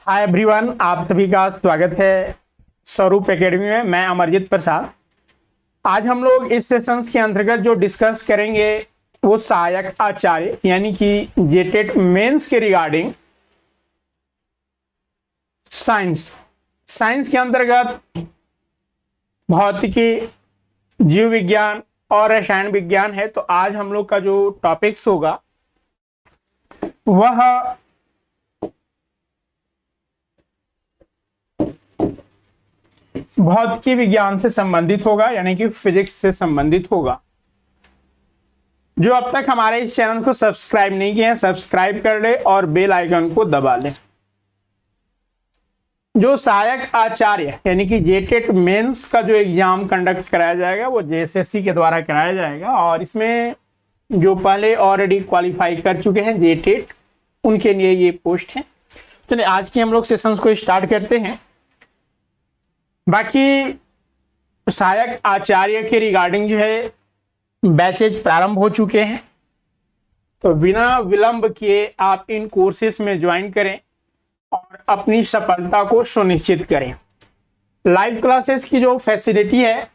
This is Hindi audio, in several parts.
हाय एवरीवन, आप सभी का स्वागत है स्वरूप एकेडमी में। मैं अमरजीत प्रसाद। आज हम लोग इस सेशंस के अंतर्गत जो डिस्कस करेंगे वो सहायक आचार्य यानी कि जेटेट मेंस के रिगार्डिंग साइंस के अंतर्गत भौतिकी, जीव विज्ञान और रसायन विज्ञान है। तो आज हम लोग का जो टॉपिक्स होगा वह भौतिकी विज्ञान से संबंधित होगा, यानी कि फिजिक्स से संबंधित होगा। जो अब तक हमारे इस चैनल को सब्सक्राइब नहीं किए हैं, सब्सक्राइब कर ले और बेल आइकन को दबा लें। जो सहायक आचार्य यानी कि जेटेट मेंस का जो एग्जाम कंडक्ट कराया जाएगा वो जेएसएससी के द्वारा कराया जाएगा, और इसमें जो पहले ऑलरेडी क्वालिफाई कर चुके हैं जेटेट, उनके लिए ये पोस्ट है। चलिए आज की हम लोग सेशंस को स्टार्ट करते हैं। बाकी सहायक आचार्य के रिगार्डिंग जो है बैचेज प्रारंभ हो चुके हैं, तो बिना विलंब किए आप इन कोर्सेज में ज्वाइन करें और अपनी सफलता को सुनिश्चित करें। लाइव क्लासेस की जो फैसिलिटी है,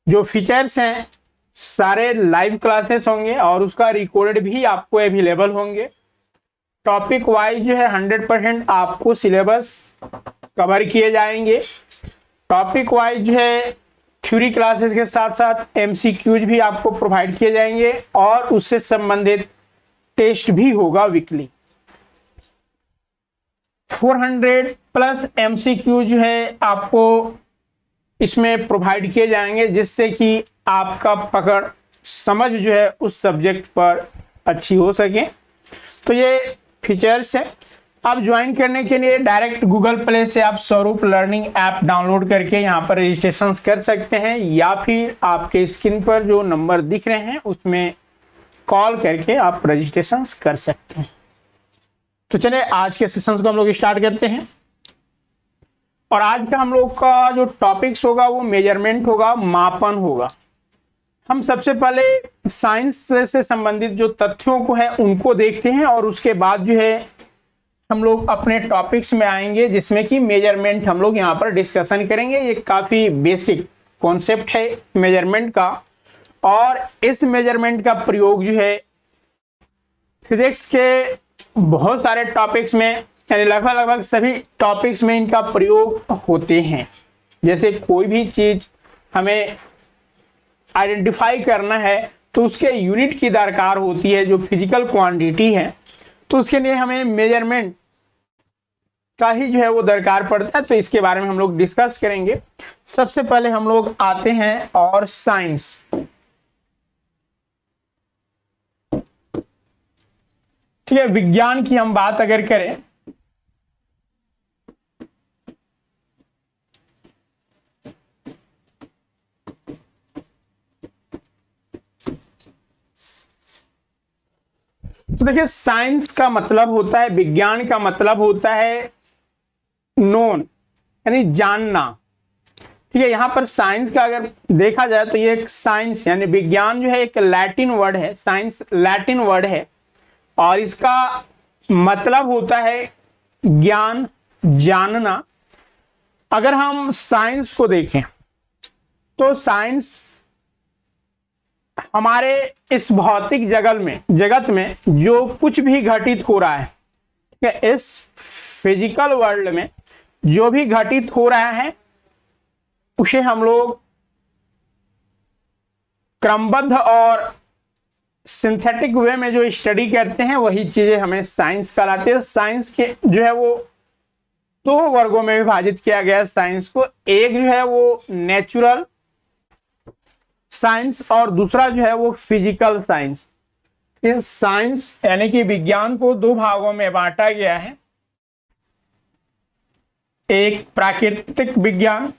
जो फीचर्स हैं, सारे लाइव क्लासेस होंगे और उसका रिकॉर्डेड भी आपको अवेलेबल होंगे। टॉपिक वाइज जो है 100% आपको सिलेबस कवर किए जाएंगे। टॉपिक वाइज जो है थ्योरी क्लासेस के साथ साथ एमसीक्यूज भी आपको प्रोवाइड किए जाएंगे और उससे संबंधित टेस्ट भी होगा वीकली। 400+ एमसीक्यू जो है आपको इसमें प्रोवाइड किए जाएंगे, जिससे कि आपका पकड़ समझ जो है उस सब्जेक्ट पर अच्छी हो सके। तो ये फीचर्स है। आप ज्वाइन करने के लिए डायरेक्ट गूगल प्ले से आप स्वरूप लर्निंग ऐप डाउनलोड करके यहाँ पर रजिस्ट्रेशन कर सकते हैं, या फिर आपके स्क्रीन पर जो नंबर दिख रहे हैं उसमें कॉल करके आप रजिस्ट्रेशन कर सकते हैं। तो चलिए आज के सेशंस को हम लोग स्टार्ट करते हैं। और आज का हम लोग का जो टॉपिक्स होगा वो मेजरमेंट होगा, मापन होगा। हम सबसे पहले साइंस से संबंधित जो तथ्यों को है उनको देखते हैं, और उसके बाद जो है हम लोग अपने टॉपिक्स में आएंगे, जिसमें कि मेजरमेंट हम लोग यहाँ पर डिस्कशन करेंगे। ये काफ़ी बेसिक कॉन्सेप्ट है मेजरमेंट का, और इस मेजरमेंट का प्रयोग जो है फिजिक्स के बहुत सारे टॉपिक्स में, यानी लगभग सभी टॉपिक्स में इनका प्रयोग होते हैं। जैसे कोई भी चीज़ हमें आइडेंटिफाई करना है तो उसके यूनिट की दरकार होती है, जो फिजिकल क्वांटिटी है, तो उसके लिए हमें मेजरमेंट का ही जो है वो दरकार पड़ता है। तो इसके बारे में हम लोग डिस्कस करेंगे। सबसे पहले हम लोग आते हैं और साइंस। ठीक है, विज्ञान की हम बात अगर करें तो देखिए, साइंस का मतलब होता है, विज्ञान का मतलब होता है नोन, यानी जानना। ठीक है, यहां पर साइंस का अगर देखा जाए तो ये एक साइंस यानी विज्ञान जो है एक लैटिन वर्ड है, साइंस लैटिन वर्ड है, और इसका मतलब होता है ज्ञान, जानना। अगर हम साइंस को देखें तो साइंस हमारे इस भौतिक जगत में जो कुछ भी घटित हो रहा है, ठीक है, इस फिजिकल वर्ल्ड में जो भी घटित हो रहा है उसे हम लोग क्रमबद्ध और सिंथेटिक वे में जो स्टडी करते हैं वही चीजें हमें साइंस कहलाती है। साइंस के जो है वो दो वर्गों में विभाजित किया गया है साइंस को। एक जो है वो नेचुरल साइंस और दूसरा जो है वो फिजिकल साइंस। साइंस यानी कि विज्ञान को दो भागों में बांटा गया है। एक प्राकृतिक विज्ञान,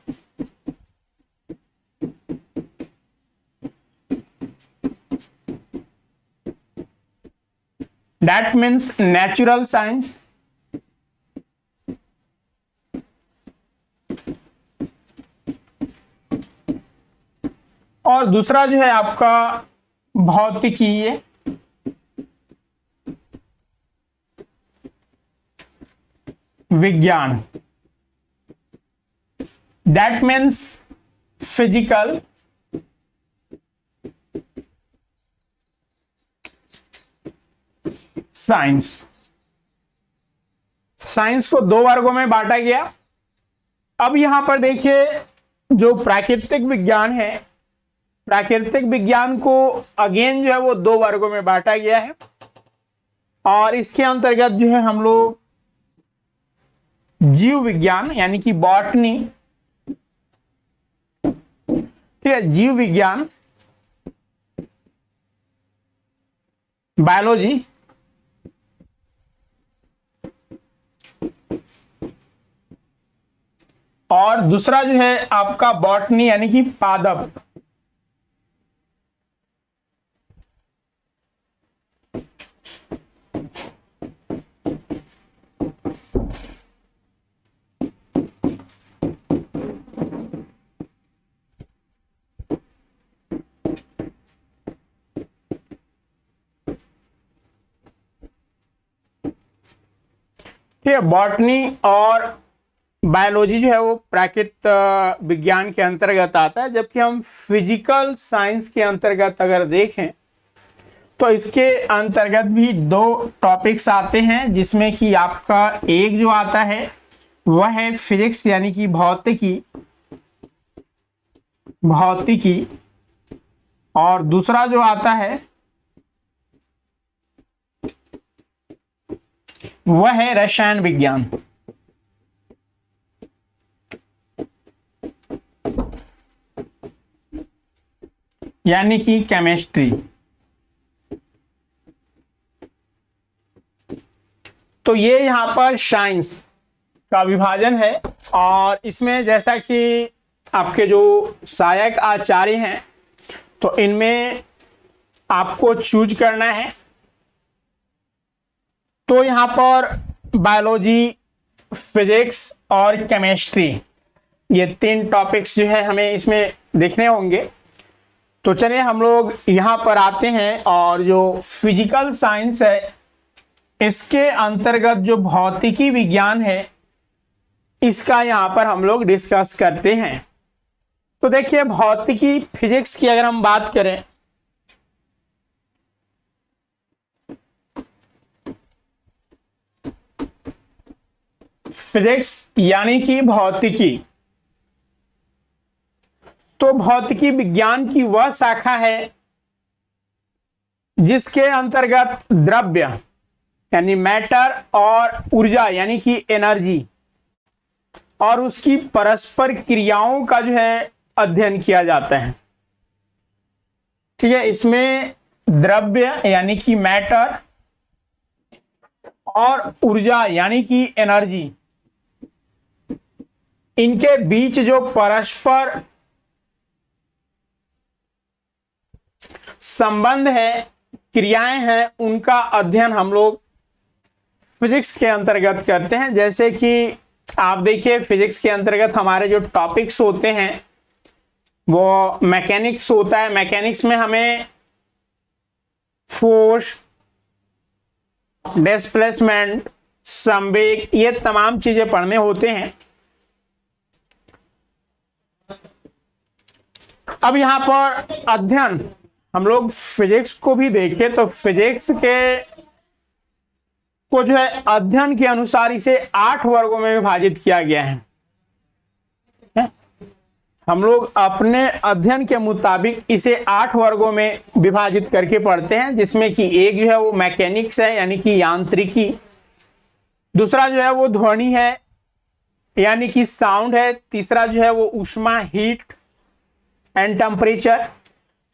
दैट मीन्स नेचुरल साइंस, और दूसरा जो है आपका भौतिकी। विज्ञान, that means physical science. Science को दो वर्गों में बांटा गया। अब यहां पर देखिए, जो प्राकृतिक विज्ञान है, प्राकृतिक विज्ञान को अगेन जो है वो दो वर्गों में बांटा गया है, और इसके अंतर्गत जो है हम लोग जीव विज्ञान यानी कि बॉटनी, ठीक है, जीव विज्ञान, बायोलॉजी, और दूसरा जो है आपका बॉटनी यानी कि पादप। ठीक है, बॉटनी और बायोलॉजी जो है वो प्राकृतिक विज्ञान के अंतर्गत आता है, जबकि हम फिजिकल साइंस के अंतर्गत अगर देखें तो इसके अंतर्गत भी दो टॉपिक्स आते हैं, जिसमें कि आपका एक जो आता है वह है फिजिक्स यानी कि भौतिकी, भौतिकी, और दूसरा जो आता है वह है रसायन विज्ञान। यानी कि केमिस्ट्री। तो ये यहाँ पर साइंस का विभाजन है, और इसमें जैसा कि आपके जो सहायक आचार्य हैं तो इनमें आपको चूज करना है। तो यहाँ पर बायोलॉजी, फिजिक्स और केमिस्ट्री, ये तीन टॉपिक्स जो है हमें इसमें देखने होंगे। तो चलिए हम लोग यहाँ पर आते हैं, और जो फिजिकल साइंस है इसके अंतर्गत जो भौतिकी विज्ञान है इसका यहाँ पर हम लोग डिस्कस करते हैं। तो देखिए, भौतिकी फिजिक्स की अगर हम बात करें फिजिक्स यानी कि भौतिकी, तो भौतिकी विज्ञान की वह शाखा है जिसके अंतर्गत द्रव्य यानी मैटर और ऊर्जा यानी कि एनर्जी और उसकी परस्पर क्रियाओं का जो है अध्ययन किया जाता है। ठीक है, इसमें द्रव्य यानी कि मैटर और ऊर्जा यानी कि एनर्जी, इनके बीच जो परस्पर संबंध है, क्रियाएं हैं, उनका अध्ययन हम लोग फिजिक्स के अंतर्गत करते हैं। जैसे कि आप देखिए, फिजिक्स के अंतर्गत हमारे जो टॉपिक्स होते हैं वो मैकेनिक्स होता है। मैकेनिक्स में हमें फोर्स, डिस्प्लेसमेंट, संवेग, ये तमाम चीजें पढ़ने होते हैं। अब यहां पर अध्ययन हम लोग फिजिक्स को भी देखें तो फिजिक्स के को जो है अध्ययन के अनुसार इसे 8 वर्गों में विभाजित किया गया है। हम लोग अपने अध्ययन के मुताबिक इसे 8 वर्गों में विभाजित करके पढ़ते हैं, जिसमें कि एक जो है वो मैकेनिक्स है यानी कि यांत्रिकी, दूसरा जो है वो ध्वनि है यानी कि साउंड है, तीसरा जो है वो ऊष्मा, हीट एंड टेम्परेचर,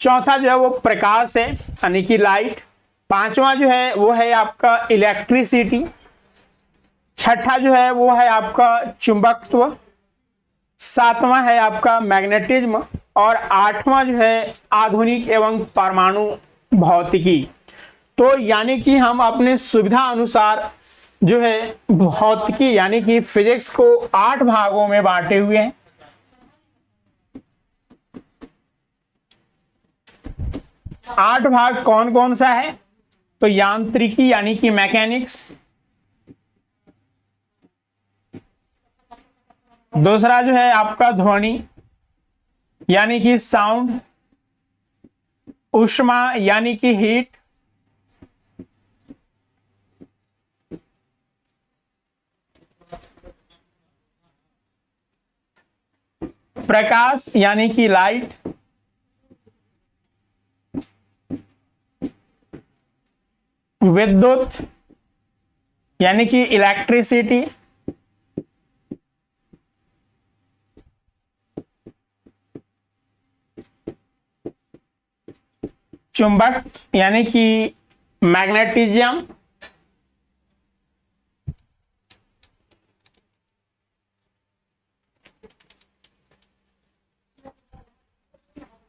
चौथा जो है वो प्रकाश है यानी कि लाइट, पांचवा जो है वो है आपका इलेक्ट्रिसिटी, छठा जो है वो है आपका चुंबकत्व, सातवां है आपका मैग्नेटिज्म, और आठवां जो है आधुनिक एवं परमाणु भौतिकी। तो यानी कि हम अपने सुविधा अनुसार जो है भौतिकी यानी कि फिजिक्स को 8 भागों में बांटे हुए हैं। 8 भाग कौन कौन सा है? तो यांत्रिकी यानी कि मैकेनिक्स, दूसरा जो है आपका ध्वनि यानी कि साउंड, ऊष्मा यानी कि हीट, प्रकाश यानी कि लाइट, विद्युत यानी कि इलेक्ट्रिसिटी, चुंबक यानी कि मैग्नेटिज्म,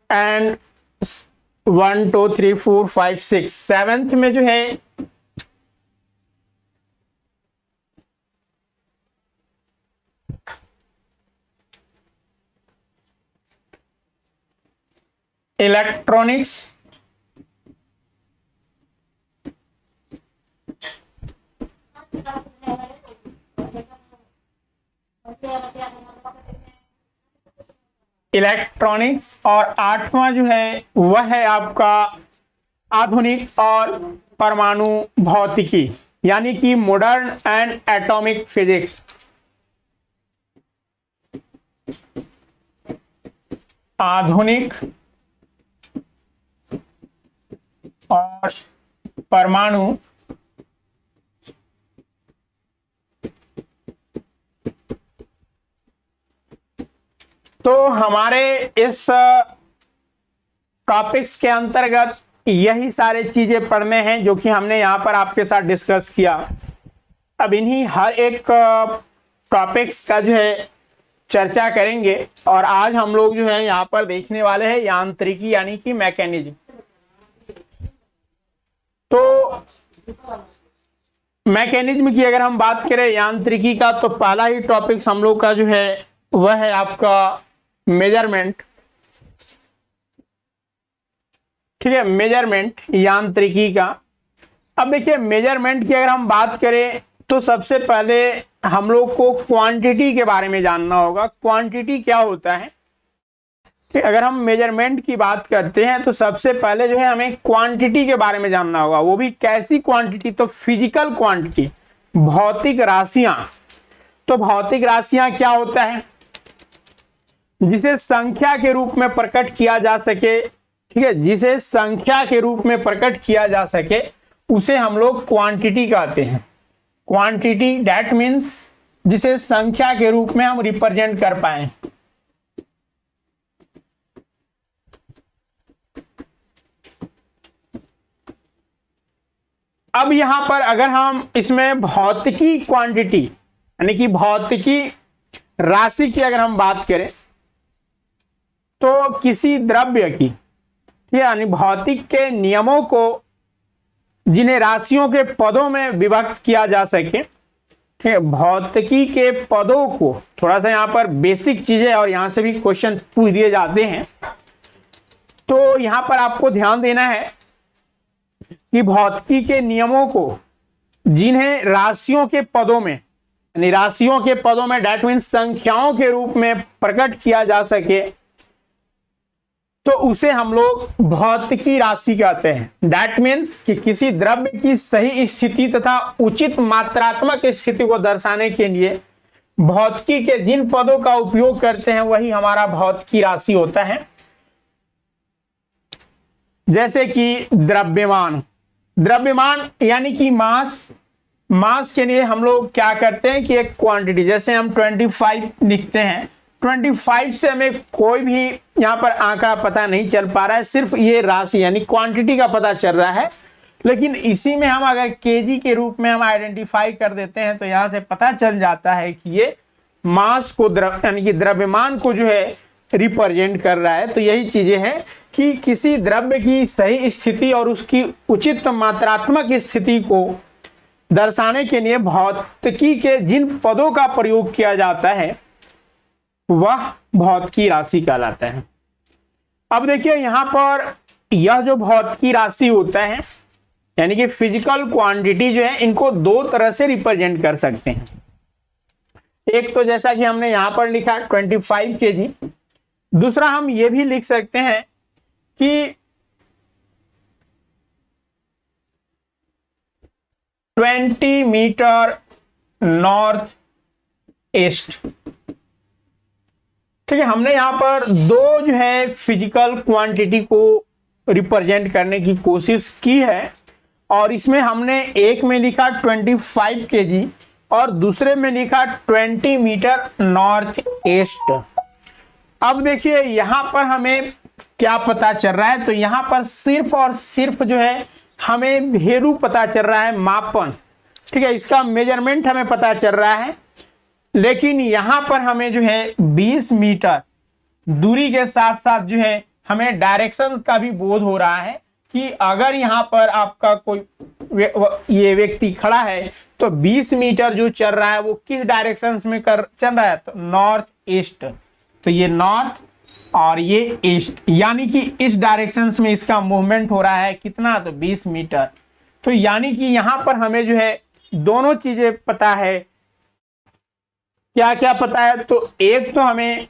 एंड 1 2 3 4 5 6 सेवेंथ में जो है इलेक्ट्रॉनिक्स, और आठवां जो है वह है आपका आधुनिक और परमाणु भौतिकी यानी कि मॉडर्न एंड एटॉमिक फिजिक्स। आधुनिक और परमाणु तो हमारे इस टॉपिक्स के अंतर्गत यही सारे चीजें पढ़ने हैं जो कि हमने यहाँ पर आपके साथ डिस्कस किया। अब इन्हीं हर एक टॉपिक्स का जो है चर्चा करेंगे और आज हम लोग जो है यहाँ पर देखने वाले हैं यांत्रिकी यानी कि मैकेनिज्म। तो मैकेनिज्म की अगर हम बात करें यांत्रिकी का तो पहला ही टॉपिक्स हम लोग का जो है वह है आपका मेजरमेंट। ठीक है, मेजरमेंट यांत्रिकी का। अब देखिए मेजरमेंट की अगर हम बात करें तो सबसे पहले हम लोग को क्वांटिटी के बारे में जानना होगा। क्वांटिटी क्या होता है? अगर हम मेजरमेंट की बात करते हैं तो सबसे पहले जो है हमें क्वांटिटी के बारे में जानना होगा। वो भी कैसी क्वांटिटी? तो फिजिकल क्वांटिटी, भौतिक राशियां। तो भौतिक राशियां क्या होता है? जिसे संख्या के रूप में प्रकट किया जा सके। ठीक है, जिसे संख्या के रूप में प्रकट किया जा सके उसे हम लोग क्वांटिटी कहते हैं। क्वांटिटी दैट मीन्स जिसे संख्या के रूप में हम रिप्रेजेंट कर पाए। अब यहां पर अगर हम इसमें भौतिकी क्वांटिटी यानी कि भौतिकी राशि की अगर हम बात करें तो किसी द्रव्य की, यानी भौतिक के नियमों को जिन्हें राशियों के पदों में विभक्त किया जा सके। ठीक है, भौतिकी के पदों को थोड़ा सा यहाँ पर बेसिक चीजें और यहाँ से भी क्वेश्चन पूछ दिए जाते हैं। तो यहाँ पर आपको ध्यान देना है कि भौतिकी के नियमों को जिन्हें राशियों के पदों में, यानी राशियों के पदों में दैट मीन्स संख्याओं के रूप में प्रकट किया जा सके तो उसे हम लोग भौतिकी राशि कहते हैं। दैट मीन्स कि किसी द्रव्य की सही स्थिति तथा उचित मात्रात्मक स्थिति को दर्शाने के लिए भौतिकी के जिन पदों का उपयोग करते हैं वही हमारा भौतिकी राशि होता है। जैसे कि द्रव्यमान, द्रव्यमान यानी कि मास। मास के लिए हम लोग क्या करते हैं कि एक क्वांटिटी, जैसे हम 25 लिखते हैं, 25 से हमें कोई भी यहाँ पर आंकड़ा पता नहीं चल पा रहा है, सिर्फ ये राशि यानी क्वांटिटी का पता चल रहा है। लेकिन इसी में हम अगर केजी के रूप में हम आइडेंटिफाई कर देते हैं तो यहाँ से पता चल जाता है कि ये मास को यानी कि द्रव्यमान को जो है रिप्रेजेंट कर रहा है। तो यही चीजें हैं कि किसी द्रव्य की सही स्थिति और उसकी उचित मात्रात्मक स्थिति को दर्शाने के लिए भौतिकी के जिन पदों का प्रयोग किया जाता है वह भौतिकी राशि कहलाता है। अब देखिए यहां पर यह जो भौतिकी राशि होता है यानी कि फिजिकल क्वांटिटी जो है, इनको दो तरह से रिप्रेजेंट कर सकते हैं। एक तो जैसा कि हमने यहां पर लिखा 25 kg, दूसरा हम ये भी लिख सकते हैं कि 20 मीटर नॉर्थ ईस्ट। ठीक है, हमने यहां पर दो जो है फिजिकल क्वांटिटी को रिप्रेजेंट करने की कोशिश की है, और इसमें हमने एक में लिखा 25 kg और दूसरे में लिखा 20 मीटर नॉर्थ ईस्ट। अब देखिए यहां पर हमें क्या पता चल रहा है, तो यहां पर सिर्फ और सिर्फ जो है हमें वैल्यू पता चल रहा है, मापन। ठीक है, इसका मेजरमेंट हमें पता चल रहा है, लेकिन यहां पर हमें जो है 20 मीटर दूरी के साथ साथ जो है हमें डायरेक्शन का भी बोध हो रहा है कि अगर यहां पर आपका कोई ये व्यक्ति खड़ा है तो 20 मीटर जो चल रहा है वो किस डायरेक्शन में चल रहा है, तो नॉर्थ ईस्ट। तो ये नॉर्थ और ये ईस्ट, यानी कि इस डायरेक्शन में इसका मूवमेंट हो रहा है कितना, तो 20 मीटर। तो यानी कि यहां पर हमें जो है दोनों चीजें पता है। क्या क्या पता है, तो एक तो हमें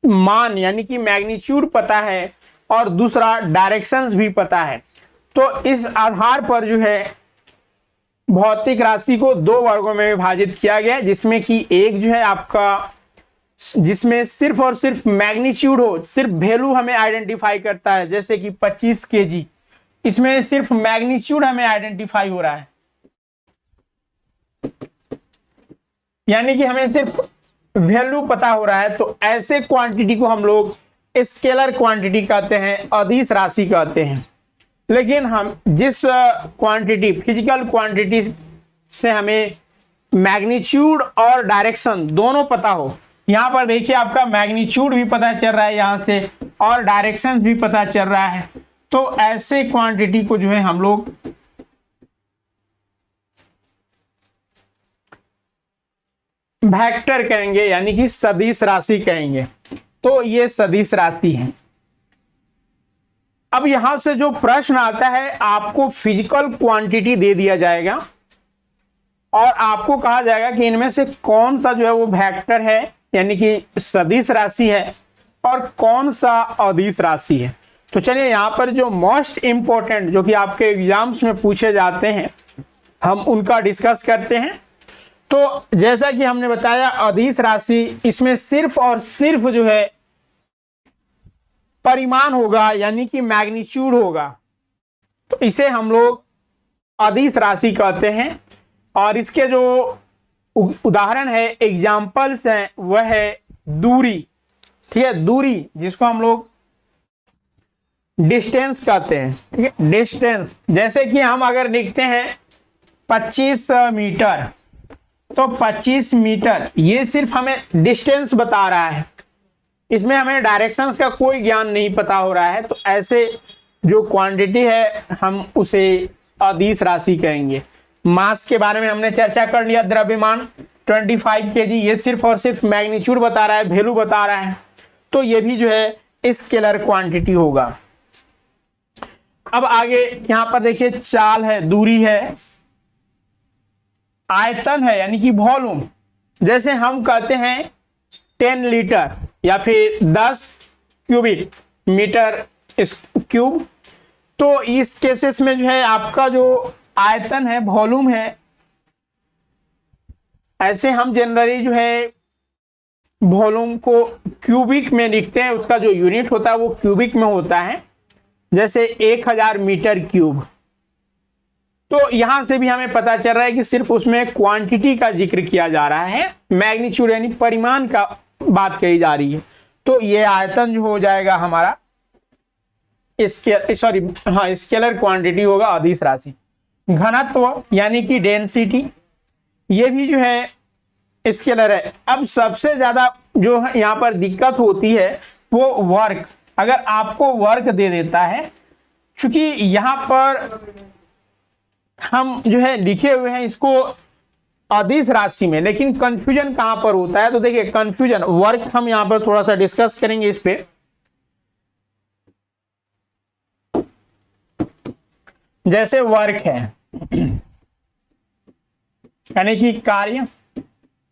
मान यानी कि मैग्नीट्यूड पता है और दूसरा डायरेक्शंस भी पता है। तो इस आधार पर जो है भौतिक राशि को दो वर्गों में विभाजित किया गया है, जिसमें कि एक जो है आपका जिसमें सिर्फ और सिर्फ मैग्नीट्यूड हो, सिर्फ वैल्यू हमें आइडेंटिफाई करता है, जैसे कि 25 kg, इसमें सिर्फ मैग्नीट्यूड हमें आइडेंटिफाई हो रहा है, यानी कि हमें सिर्फ वैल्यू पता हो रहा है। तो ऐसे क्वांटिटी को हम लोग स्केलर क्वांटिटी कहते हैं, अदिश राशि कहते हैं। लेकिन हम जिस क्वांटिटी फिजिकल क्वांटिटी से हमें मैग्नीट्यूड और डायरेक्शन दोनों पता हो, यहां पर देखिए आपका मैग्नीट्यूड भी पता चल रहा है यहां से और डायरेक्शन भी पता चल रहा है, तो ऐसे क्वांटिटी को जो है हम लोग वेक्टर कहेंगे, यानी कि सदिश राशि कहेंगे। तो ये सदिश राशि है। अब यहां से जो प्रश्न आता है, आपको फिजिकल क्वांटिटी दे दिया जाएगा और आपको कहा जाएगा कि इनमें से कौन सा जो है वो वेक्टर है, यानी कि सदिश राशि है, और कौन सा अदिश राशि है। तो चलिए यहां पर जो मोस्ट इंपॉर्टेंट जो कि आपके एग्जाम्स में पूछे जाते हैं, हम उनका डिस्कस करते हैं। तो जैसा कि हमने बताया अदिश राशि, इसमें सिर्फ और सिर्फ जो है परिमाण होगा, यानी कि मैग्नीट्यूड होगा, तो इसे हम लोग अदिश राशि कहते हैं। और इसके जो उदाहरण है, एग्जाम्पल्स हैं, वह है दूरी। ठीक है, दूरी जिसको हम लोग डिस्टेंस कहते हैं। ठीक है, डिस्टेंस, जैसे कि हम अगर लिखते हैं 25 मीटर, तो 25 मीटर ये सिर्फ हमें डिस्टेंस बता रहा है, इसमें हमें डायरेक्शंस का कोई ज्ञान नहीं पता हो रहा है। तो ऐसे जो क्वांटिटी है हम उसे अदिश राशि कहेंगे। मास के बारे में हमने चर्चा कर लिया, द्रव्यमान 25 kg, ये सिर्फ और सिर्फ मैग्नीट्यूड बता रहा है, वैल्यू बता रहा है, तो ये भी जो है स्केलर क्वांटिटी होगा। अब आगे यहां पर देखिए चाल है, दूरी है, आयतन है यानी कि वॉल्यूम। जैसे हम कहते हैं 10 लीटर या फिर 10 क्यूबिक मीटर क्यूब, तो इस केसेस में जो है आपका जो आयतन है, वॉल्यूम है, ऐसे हम जनरली जो है वॉल्यूम को क्यूबिक में लिखते हैं, उसका जो यूनिट होता है वो क्यूबिक में होता है, जैसे 1000 मीटर क्यूब। तो यहां से भी हमें पता चल रहा है कि सिर्फ उसमें क्वांटिटी का जिक्र किया जा रहा है, मैग्नीट्यूड यानी परिमाण का बात कही जा रही है। तो ये आयतन जो हो जाएगा हमारा स्केलर क्वांटिटी होगा, अदिश राशि। घनत्व यानी कि डेंसिटी, ये भी जो है स्केलर है। अब सबसे ज्यादा जो यहाँ पर दिक्कत होती है वो वर्क। अगर आपको वर्क दे देता है, चूंकि यहाँ पर हम जो है लिखे हुए हैं इसको अदिश राशि में, लेकिन कंफ्यूजन कहां पर होता है, तो देखिए कंफ्यूजन वर्क हम यहां पर थोड़ा सा डिस्कस करेंगे इस पे। जैसे वर्क है यानी कि कार्य,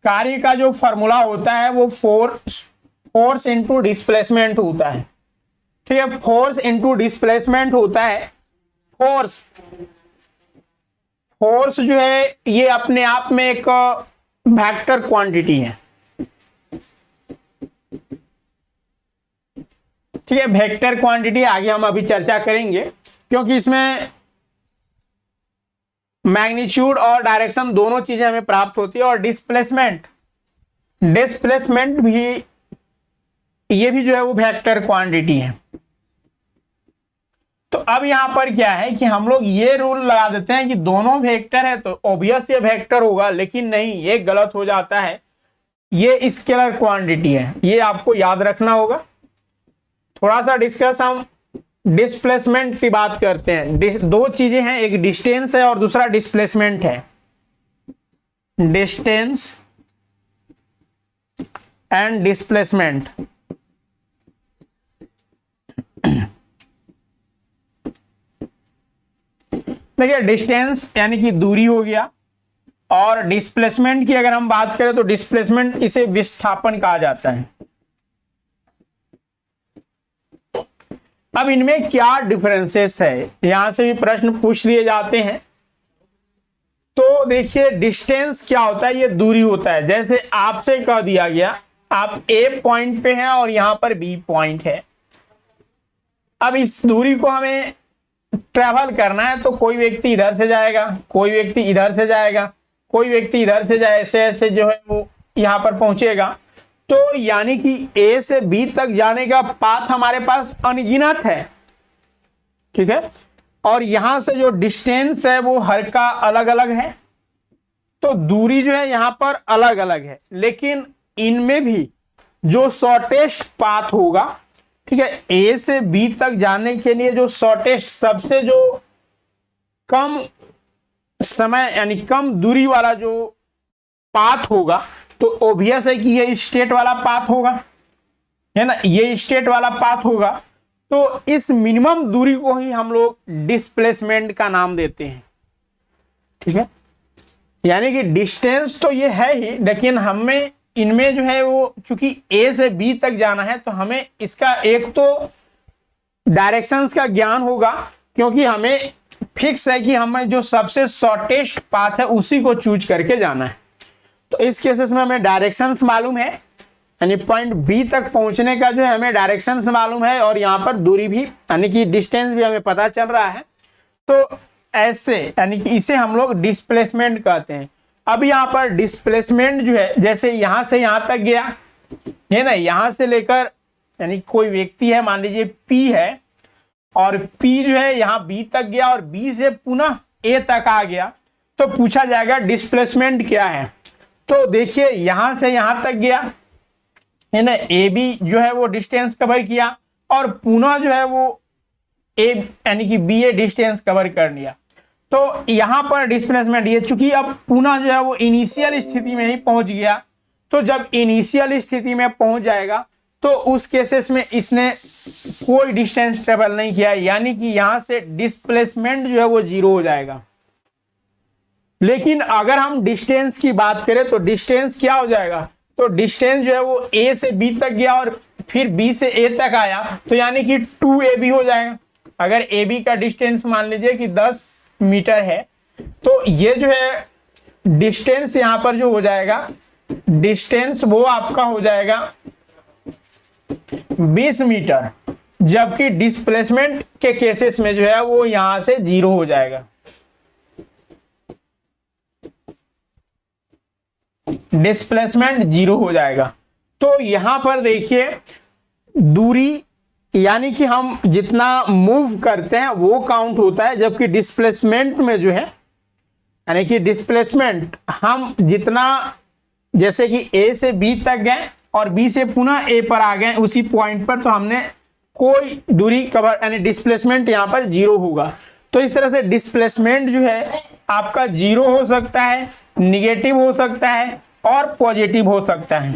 कार्य का जो फॉर्मूला होता है वो फोर्स इंटू डिस्प्लेसमेंट होता है। ठीक है, फोर्स इंटू डिस्प्लेसमेंट होता है। फोर्स जो है ये अपने आप में एक वेक्टर क्वांटिटी है। ठीक है, वेक्टर क्वांटिटी आगे हम अभी चर्चा करेंगे, क्योंकि इसमें मैग्नीट्यूड और डायरेक्शन दोनों चीजें हमें प्राप्त होती है। और डिस्प्लेसमेंट भी, ये भी जो है वो वेक्टर क्वांटिटी है। तो अब यहां पर क्या है कि हम लोग ये रूल लगा देते हैं कि दोनों वेक्टर है तो ऑब्वियस ये वेक्टर होगा, लेकिन नहीं, ये गलत हो जाता है। ये स्केलर क्वांटिटी है, ये आपको याद रखना होगा। थोड़ा सा डिस्कस हम डिस्प्लेसमेंट की बात करते हैं। दो चीजें हैं, एक डिस्टेंस है और दूसरा डिस्प्लेसमेंट है। Distance and displacement. देखिए, डिस्टेंस यानी कि दूरी हो गया, और डिस्प्लेसमेंट की अगर हम बात करें तो डिस्प्लेसमेंट इसे विस्थापन कहा जाता है। अब इनमें क्या डिफरेंसेस है, यहां से भी प्रश्न पूछ लिए जाते हैं। तो देखिए, डिस्टेंस क्या होता है, ये दूरी होता है। जैसे आपसे कह दिया गया आप ए पॉइंट पे हैं और यहां पर बी पॉइंट है। अब इस दूरी को हमें ट्रैवल करना है, तो कोई व्यक्ति इधर से जाएगा, कोई व्यक्ति इधर से जाएगा, कोई व्यक्ति इधर से जाए, ऐसे ऐसे जो है वो यहां पर पहुंचेगा। तो यानी कि ए से बी तक जाने का पाथ हमारे पास अनगिनत है। ठीक है, और यहां से जो डिस्टेंस है वो हर का अलग अलग है। तो दूरी जो है यहां पर अलग अलग है, लेकिन इनमें भी जो शॉर्टेस्ट पाथ होगा, ठीक है, ए से बी तक जाने के लिए जो शॉर्टेस्ट, सबसे जो कम समय यानी कम दूरी वाला जो पाथ होगा, तो ऑब्वियस है कि ये स्ट्रेट वाला पाथ होगा, है ना, ये स्ट्रेट वाला पाथ होगा। तो इस मिनिमम दूरी को ही हम लोग डिस्प्लेसमेंट का नाम देते हैं। ठीक है, यानी कि डिस्टेंस तो ये है ही, लेकिन हमें इनमें जो है वो चूंकि ए से बी तक जाना है, तो हमें इसका एक तो डायरेक्शंस का ज्ञान होगा, क्योंकि हमें फिक्स है कि हमें जो सबसे शॉर्टेस्ट पाथ है उसी को चूज करके जाना है। तो इस केसेस में हमें डायरेक्शंस मालूम है, यानी पॉइंट बी तक पहुंचने का जो है हमें डायरेक्शंस मालूम है, और यहाँ पर दूरी भी यानी कि डिस्टेंस भी हमें पता चल रहा है। तो ऐसे यानी कि इसे हम लोग डिस्प्लेसमेंट कहते हैं। अब यहाँ पर डिस्प्लेसमेंट जो है, जैसे यहां से यहां तक गया है ना, यहां से लेकर यानी कोई व्यक्ति है, मान लीजिए P है, और P जो है यहाँ B तक गया और B से पुनः A तक आ गया, तो पूछा जाएगा डिस्प्लेसमेंट क्या है। तो देखिए, यहां से यहां तक गया है ना, AB जो है वो डिस्टेंस कवर किया, और पुनः जो है वो A यानी कि BA डिस्टेंस कवर कर लिया। तो यहां पर डिस्प्लेसमेंट, ये चूंकि अब पुनः जो है वो इनिशियल स्थिति में ही पहुंच गया, तो जब इनिशियल स्थिति में पहुंच जाएगा तो उस केसेस में इसने कोई डिस्टेंस ट्रेवल नहीं किया, यानी कि यहां से डिस्प्लेसमेंट जो है वो जीरो हो जाएगा। लेकिन अगर हम डिस्टेंस की बात करें तो डिस्टेंस क्या हो जाएगा, तो डिस्टेंस जो है वो A से B तक गया और फिर B से A तक आया, तो यानी कि 2AB हो जाएगा। अगर AB का डिस्टेंस मान लीजिए कि 10 मीटर है, तो ये जो है डिस्टेंस यहां पर जो हो जाएगा, डिस्टेंस वो आपका हो जाएगा 20 मीटर, जबकि डिस्प्लेसमेंट के केसेस में जो है वो यहां से जीरो हो जाएगा। डिस्प्लेसमेंट जीरो हो जाएगा। तो यहां पर देखिए, दूरी यानी कि हम जितना मूव करते हैं वो काउंट होता है, जबकि डिस्प्लेसमेंट में जो है यानी कि डिस्प्लेसमेंट हम जितना, जैसे कि A से B तक गए और B से पुनः A पर आ गए उसी पॉइंट पर, तो हमने कोई दूरी कवर यानी डिस्प्लेसमेंट यहां पर जीरो होगा। तो इस तरह से डिस्प्लेसमेंट जो है आपका जीरो हो सकता है, निगेटिव हो सकता है और पॉजिटिव हो सकता है।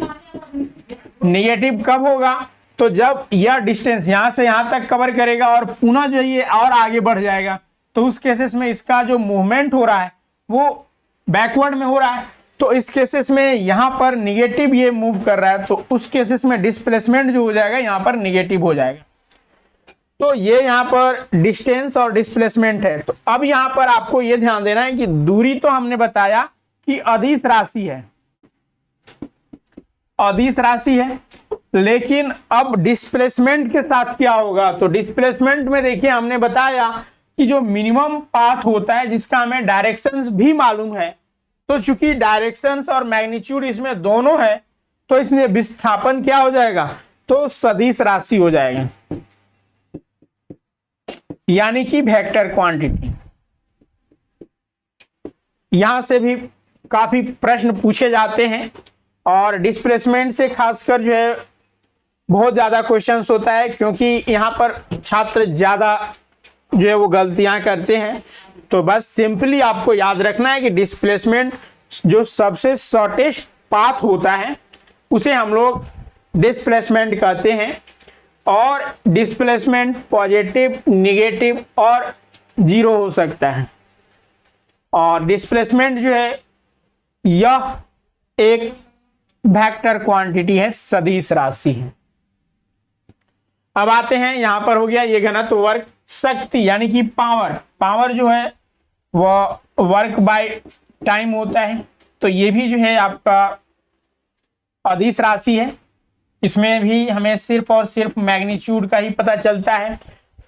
निगेटिव कब होगा, तो जब यह डिस्टेंस यहां से यहां तक कवर करेगा और पुनः जो ये और आगे बढ़ जाएगा, तो उस केसेस में इसका जो मूवमेंट हो रहा है वो बैकवर्ड में हो रहा है, तो इस केसेस में यहाँ पर निगेटिव ये मूव कर रहा है, तो उस केसेस में डिस्प्लेसमेंट जो हो जाएगा यहाँ पर निगेटिव हो जाएगा। तो ये यहाँ पर डिस्टेंस और डिस्प्लेसमेंट है। तो अब यहाँ पर आपको ये ध्यान देना है कि दूरी तो हमने बताया कि अदिश राशि है, अदिश राशि है, लेकिन अब डिस्प्लेसमेंट के साथ क्या होगा? तो डिस्प्लेसमेंट में देखिए हमने बताया कि जो मिनिमम पाथ होता है जिसका हमें डायरेक्शंस भी मालूम है, तो चूंकि डायरेक्शंस और मैग्नीट्यूड इसमें दोनों है, तो इसलिए विस्थापन क्या हो जाएगा? तो सदिश राशि हो जाएगा, यानी कि वेक्टर क्वांटिटी। यहां से भी काफी प्रश्न पूछे जाते हैं और डिस्प्लेसमेंट से खासकर जो है बहुत ज्यादा क्वेश्चंस होता है, क्योंकि यहां पर छात्र ज्यादा जो है वो गलतियां करते हैं। तो बस सिंपली आपको याद रखना है कि डिस्प्लेसमेंट जो सबसे शॉर्टेस्ट पाथ होता है उसे हम लोग डिस्प्लेसमेंट कहते हैं, और डिस्प्लेसमेंट पॉजिटिव, निगेटिव और जीरो हो सकता है। और डिस्प्लेसमेंट जो है यह एक वेक्टर क्वांटिटी है, सदिश राशि है। अब आते हैं यहां पर हो गया ये घनत्व वर्क शक्ति यानी कि पावर। पावर जो है वह वर्क बाय टाइम होता है, तो ये भी जो है आपका अदिश राशि है। इसमें भी हमें सिर्फ और सिर्फ मैग्नीट्यूड का ही पता चलता है।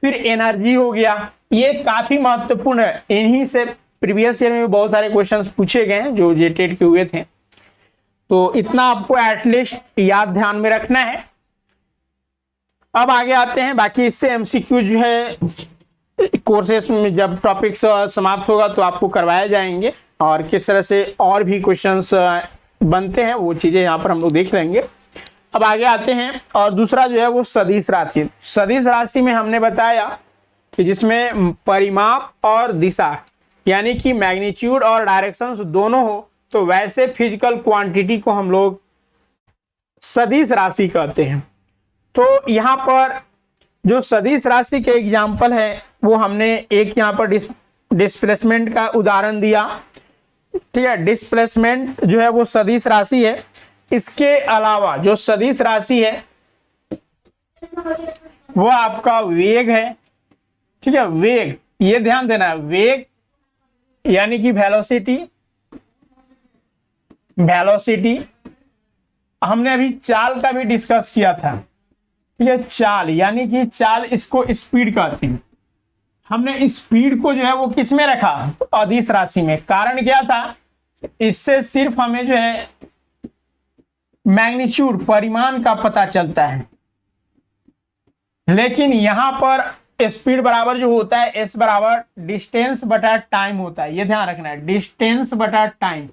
फिर एनर्जी हो गया, ये काफी महत्वपूर्ण है, इन्हीं से प्रीवियस ईयर में भी बहुत सारे क्वेश्चंस पूछे गए हैं जो जेटेड के हुए थे, तो इतना आपको एटलीस्ट याद ध्यान में रखना है। अब आगे आते हैं, बाकी इससे एमसीक्यू जो है कोर्सेस में जब टॉपिक समाप्त होगा तो आपको करवाए जाएंगे, और किस तरह से और भी क्वेश्चंस बनते हैं वो चीजें यहाँ पर हम लोग देख लेंगे। अब आगे आते हैं, और दूसरा जो है वो सदिश राशि। सदिश राशि में हमने बताया कि जिसमें परिमाप और दिशा यानी कि मैग्नीट्यूड और डायरेक्शंस दोनों हो, तो वैसे फिजिकल क्वांटिटी को हम लोग सदिश राशि कहते हैं। तो यहाँ पर जो सदिश राशि के एग्जाम्पल है वो हमने एक यहाँ पर डिस्प्लेसमेंट का उदाहरण दिया, ठीक है। डिस्प्लेसमेंट जो है वो सदिश राशि है। इसके अलावा जो सदिश राशि है वो आपका वेग है, ठीक है। वेग, ये ध्यान देना है, वेग यानी कि वेलोसिटी। वेलोसिटी हमने अभी चाल का भी डिस्कस किया था, ठीक है। चाल यानी कि चाल, इसको स्पीड कहते हैं। हमने स्पीड को जो है वो किस में रखा? अदिश राशि में। कारण क्या था? इससे सिर्फ हमें जो है मैग्नीट्यूड, परिमाण का पता चलता है, लेकिन यहां पर स्पीड बराबर जो होता है एस बराबर डिस्टेंस बटा टाइम होता है। ये ध्यान रखना है, डिस्टेंस बटा टाइम।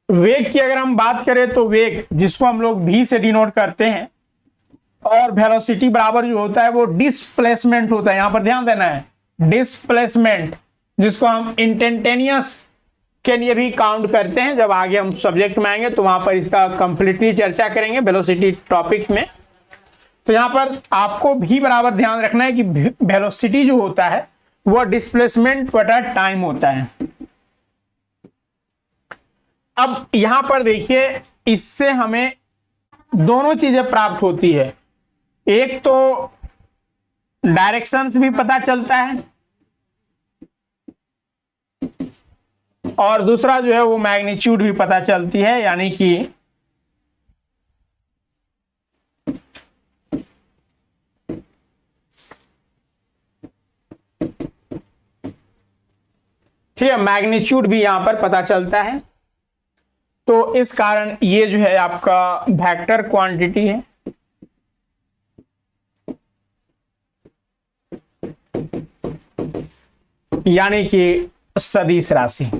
वेग की अगर हम बात करें तो वेग जिसको हम लोग v से डिनोट करते हैं, और वेलोसिटी बराबर जो होता है वो डिस्प्लेसमेंट होता है। यहां पर ध्यान देना है, डिस्प्लेसमेंट, जिसको हम इंस्टेंटेनियस के लिए भी काउंट करते हैं। जब आगे हम सब्जेक्ट में आएंगे तो वहां पर इसका कंप्लीटली चर्चा करेंगे वेलोसिटी टॉपिक में। तो यहां पर आपको भी बराबर ध्यान रखना है कि वेलोसिटी जो होता है वह डिस्प्लेसमेंट बटा टाइम होता है। अब यहां पर देखिए, इससे हमें दोनों चीजें प्राप्त होती है। एक तो डायरेक्शंस भी पता चलता है, और दूसरा जो है वो मैग्नीट्यूड भी पता चलती है, यानी कि ठीक है, मैग्नीट्यूड भी यहां पर पता चलता है। तो इस कारण ये जो है आपका वेक्टर क्वांटिटी है। यानी कि सदिश राशि।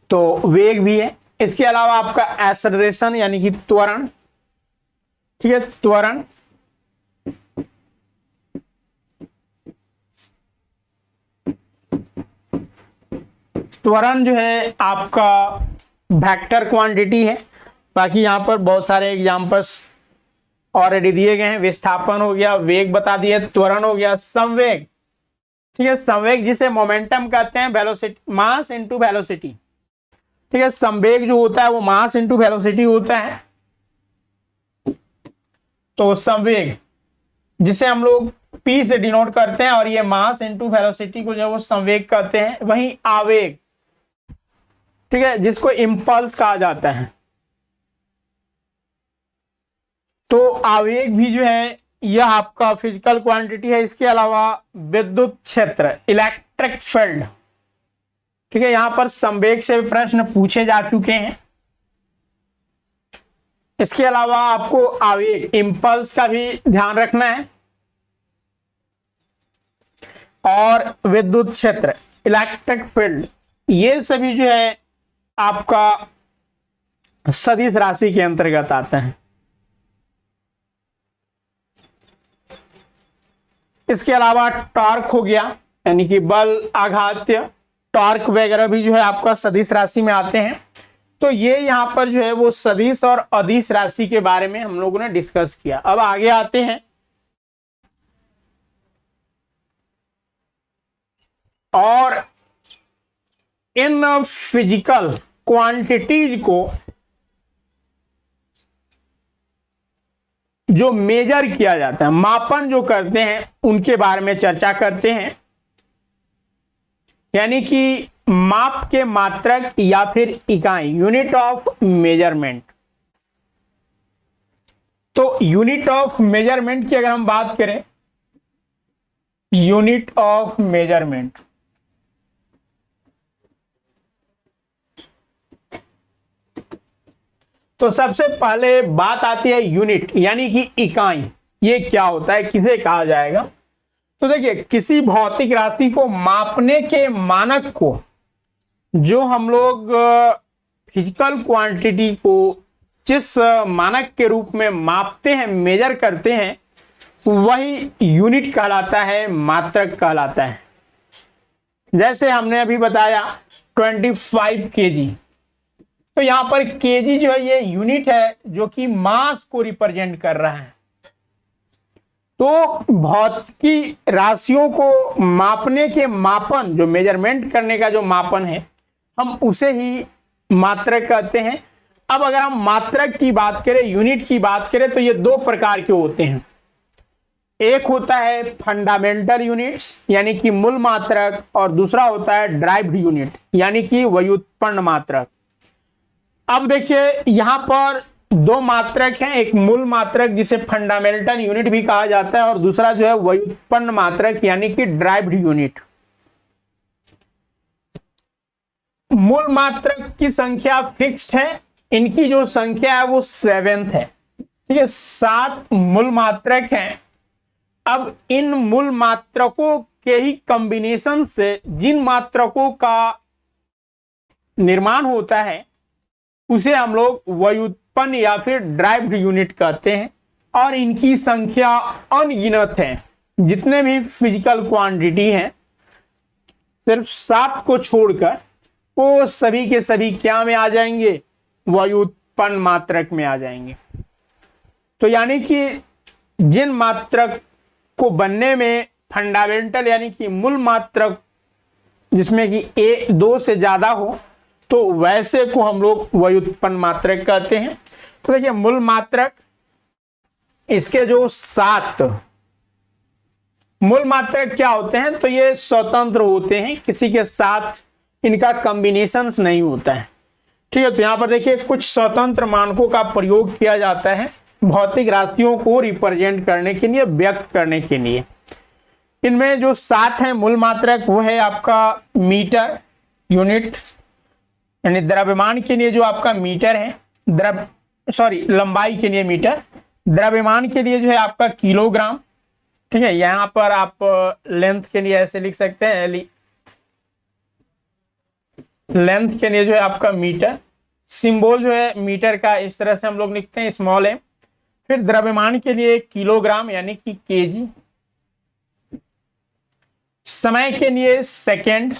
तो वेग भी है। इसके अलावा आपका एक्सेलरेशन यानी कि त्वरण, ठीक है, त्वरण। त्वरण जो है आपका वेक्टर क्वांटिटी है। बाकी यहां पर बहुत सारे एग्जांपल्स ऑलरेडी दिए गए हैं। विस्थापन हो गया, वेग बता दिए, त्वरण हो गया, संवेग, ठीक है, संवेग जिसे मोमेंटम कहते हैं, वेलोसिटी, मास इनटू वेलोसिटी, ठीक है, संवेग जो होता है वो मास इनटू वेलोसिटी होता है। तो संवेग जिसे हम लोग P से डिनोट करते हैं और ये मास इनटू वेलोसिटी को जो है वो संवेग कहते हैं। वहीं आवेग, ठीक है, जिसको इंपल्स कहा जाता है। तो आवेग भी जो है यह आपका फिजिकल क्वांटिटी है। इसके अलावा विद्युत क्षेत्र, इलेक्ट्रिक फील्ड, ठीक है, यहां पर संवेग से प्रश्न पूछे जा चुके हैं। इसके अलावा आपको आवेग, इंपल्स का भी ध्यान रखना है। और विद्युत क्षेत्र, इलेक्ट्रिक फील्ड, ये सभी जो है आपका सदिश राशि के अंतर्गत आते हैं। इसके अलावा टॉर्क हो गया, यानी कि बल, आघात्य, टॉर्क वगैरह भी जो है आपका सदिश राशि में आते हैं। तो ये यहां पर जो है वो सदिश और अदिश राशि के बारे में हम लोगों ने डिस्कस किया। अब आगे आते हैं और इन फिजिकल क्वांटिटीज को जो मेजर किया जाता है, मापन जो करते हैं, उनके बारे में चर्चा करते हैं। यानी कि माप के मात्रक या फिर इकाई, यूनिट ऑफ मेजरमेंट। तो यूनिट ऑफ मेजरमेंट की अगर हम बात करें, यूनिट ऑफ मेजरमेंट, तो सबसे पहले बात आती है यूनिट, यानी कि इकाई। ये क्या होता है, किसे कहा जाएगा? तो देखिए, किसी भौतिक राशि को मापने के मानक को जो हम लोग फिजिकल क्वांटिटी को जिस मानक के रूप में मापते हैं, मेजर करते हैं, वही यूनिट कहलाता है, मात्रक कहलाता है। जैसे हमने अभी बताया 25 kg, तो यहां पर केजी जो है ये यूनिट है जो कि मास को रिप्रेजेंट कर रहा है। तो भौतिकी राशियों को मापने के मापन, जो मेजरमेंट करने का जो मापन है, हम उसे ही मात्रक कहते हैं। अब अगर हम मात्रक की बात करें, यूनिट की बात करें, तो ये दो प्रकार के होते हैं। एक होता है फंडामेंटल यूनिट्स, यानी कि मूल मात्रक, और दूसरा होता है ड्राइव्ड यूनिट, यानी कि व्युत्पन्न मात्रक। अब देखिए, यहां पर दो मात्रक हैं, एक मूल मात्रक जिसे फंडामेंटल यूनिट भी कहा जाता है, और दूसरा जो है व्युत्पन्न मात्रक, यानी कि ड्राइव्ड यूनिट। मूल मात्रक की संख्या फिक्स्ड है, इनकी जो संख्या है वो 7 है, ठीक है, 7 मूल मात्रक हैं। अब इन मूल मात्रकों के ही कॉम्बिनेशन से जिन मात्रकों का निर्माण होता है उसे हम लोग व्युत्पन्न या फिर ड्राइव्ड यूनिट कहते हैं। और इनकी संख्या अनगिनत है। जितने भी फिजिकल क्वांटिटी हैं, सिर्फ 7 को छोड़कर, वो सभी के सभी क्या में आ जाएंगे? व्युत्पन्न मात्रक में आ जाएंगे। तो यानी कि जिन मात्रक को बनने में फंडामेंटल यानी कि मूल मात्रक जिसमें कि ए 2 से ज्यादा हो, तो वैसे को हम लोग व्युत्पन्न मात्रक कहते हैं। तो देखिए, मूल मात्रक, इसके जो 7 मूल मात्रक क्या होते हैं, तो ये स्वतंत्र होते हैं, किसी के साथ इनका कॉम्बिनेशंस नहीं होता है, ठीक है। तो यहां पर देखिए, कुछ स्वतंत्र मानकों का प्रयोग किया जाता है भौतिक राशियों को रिप्रेजेंट करने के लिए, व्यक्त करने के लिए। इनमें जो 7 है मूल मात्रक, वो है आपका मीटर यूनिट, यानी द्रव्यमान के लिए जो आपका मीटर है, लंबाई के लिए मीटर, द्रव्यमान के लिए जो है आपका किलोग्राम, ठीक है। यहां पर आप लेंथ के लिए ऐसे लिख सकते हैं, लेंथ के लिए जो है आपका मीटर, सिंबल जो है मीटर का इस तरह से हम लोग लिखते हैं, स्मॉल m। फिर द्रव्यमान के लिए किलोग्राम यानी कि केजी, समय के लिए सेकेंड,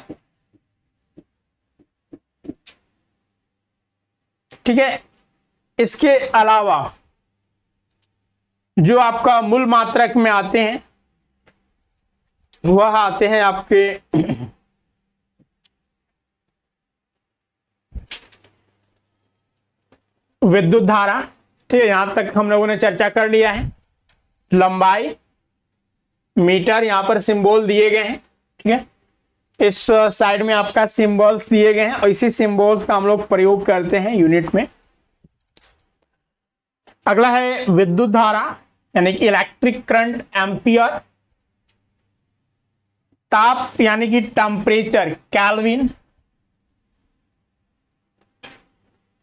ठीक है। इसके अलावा जो आपका मूल मात्रक में आते हैं वह आते हैं आपके विद्युत धारा। ठीक है, यहां तक हम लोगों ने चर्चा कर लिया है। लंबाई, मीटर, यहां पर सिंबल दिए गए हैं। ठीक है, इस साइड में आपका सिंबल्स दिए गए हैं और इसी सिंबल्स का हम लोग प्रयोग करते हैं यूनिट में। अगला है विद्युत धारा यानी कि इलेक्ट्रिक करंट, एम्पियर। ताप यानी कि टेम्परेचर, केल्विन,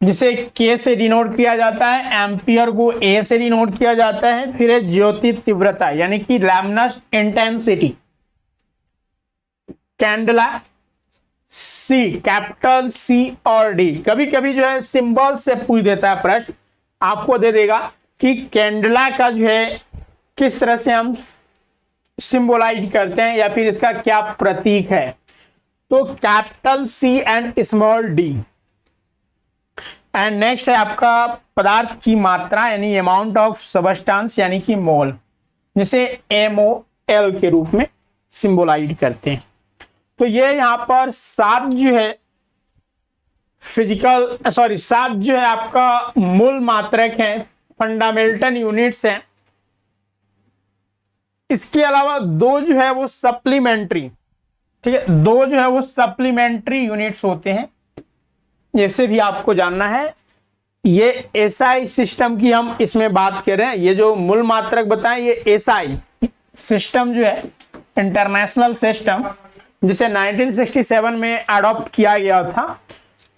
जिसे K से डिनोट किया जाता है। एम्पियर को A से डिनोट किया जाता है। फिर है ज्योति तीव्रता यानी कि luminous intensity. Candela, C, capital C और D। कभी कभी जो है सिंबल से पूछ देता है प्रश्न, आपको दे देगा कि कैंडला का जो है किस तरह से हम सिंबलाइज करते हैं या फिर इसका क्या प्रतीक है। तो capital C and small d। And next है आपका पदार्थ की मात्रा यानी अमाउंट ऑफ सबस्टेंस यानी कि मोल, जिसे MOL के रूप में सिंबलाइज करते हैं। तो ये यहां पर सात जो है सात जो है आपका मूल मात्रक है, फंडामेंटल यूनिट्स हैं। इसके अलावा दो जो है वो सप्लीमेंट्री, ठीक है, दो जो है वो सप्लीमेंट्री यूनिट्स होते हैं। जैसे भी आपको जानना है, ये एसआई सिस्टम की हम इसमें बात कर रहे हैं। ये जो मूल मात्रक बताएं, ये एसआई सिस्टम जो है इंटरनेशनल सिस्टम, जिसे 1967 में अडॉप्ट किया गया था,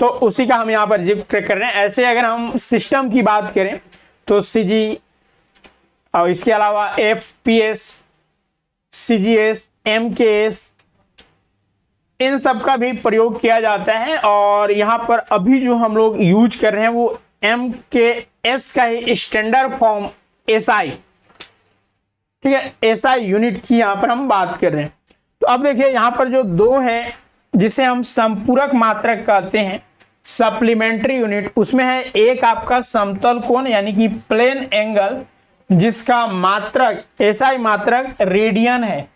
तो उसी का हम यहाँ पर जिक्र कर रहे हैं। ऐसे अगर हम सिस्टम की बात करें तो सीजी और इसके अलावा FPS, CGS, MKS, इन सब का भी प्रयोग किया जाता है। और यहाँ पर अभी जो हम लोग यूज कर रहे हैं वो MKS का ही स्टैंडर्ड फॉर्म SI, ठीक है, SI यूनिट की यहाँ पर हम बात कर रहे हैं। तो अब देखिए यहाँ पर जो दो है जिसे हम संपूरक मात्रक कहते हैं, सप्लीमेंट्री यूनिट, उसमें है एक आपका समतल कोण यानी कि प्लेन एंगल, जिसका मात्रक SI मात्रक रेडियन है।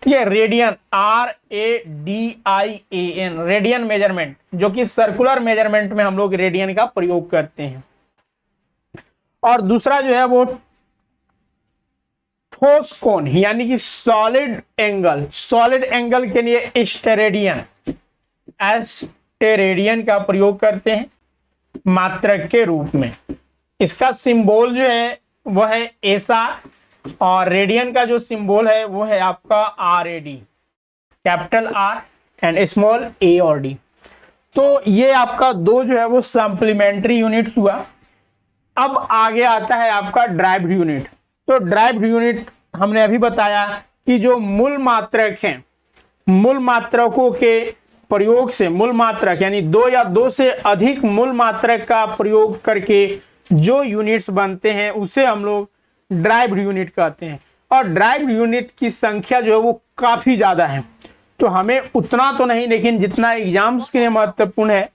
ठीक है, रेडियन, RADIAN, रेडियन मेजरमेंट, जो कि सर्कुलर मेजरमेंट में हम लोग रेडियन का प्रयोग करते हैं। और दूसरा जो है वो ठोस कोण यानी कि सॉलिड एंगल, सॉलिड एंगल के लिए स्टेरेडियन, स्टेरेडियन का प्रयोग करते हैं मात्रक के रूप में। इसका सिंबल जो है वो है एसा, और रेडियन का जो सिंबल है वो है आपका RAD, capital R and small a और d। तो ये आपका दो जो है वो सप्लीमेंट्री यूनिट हुआ। अब आगे आता है आपका ड्राइव्ड यूनिट। तो ड्राइव्ड यूनिट हमने अभी बताया कि जो मूल मात्रक हैं, मूल मात्रकों के प्रयोग से, मूल मात्रक यानी दो या दो से अधिक मूल मात्रक का प्रयोग करके जो यूनिट्स बनते हैं उसे हम लोग ड्राइव्ड यूनिट कहते हैं। और ड्राइव्ड यूनिट की संख्या जो है वो काफी ज्यादा है। तो हमें उतना तो नहीं, लेकिन जितना एग्जाम्स के लिए महत्वपूर्ण है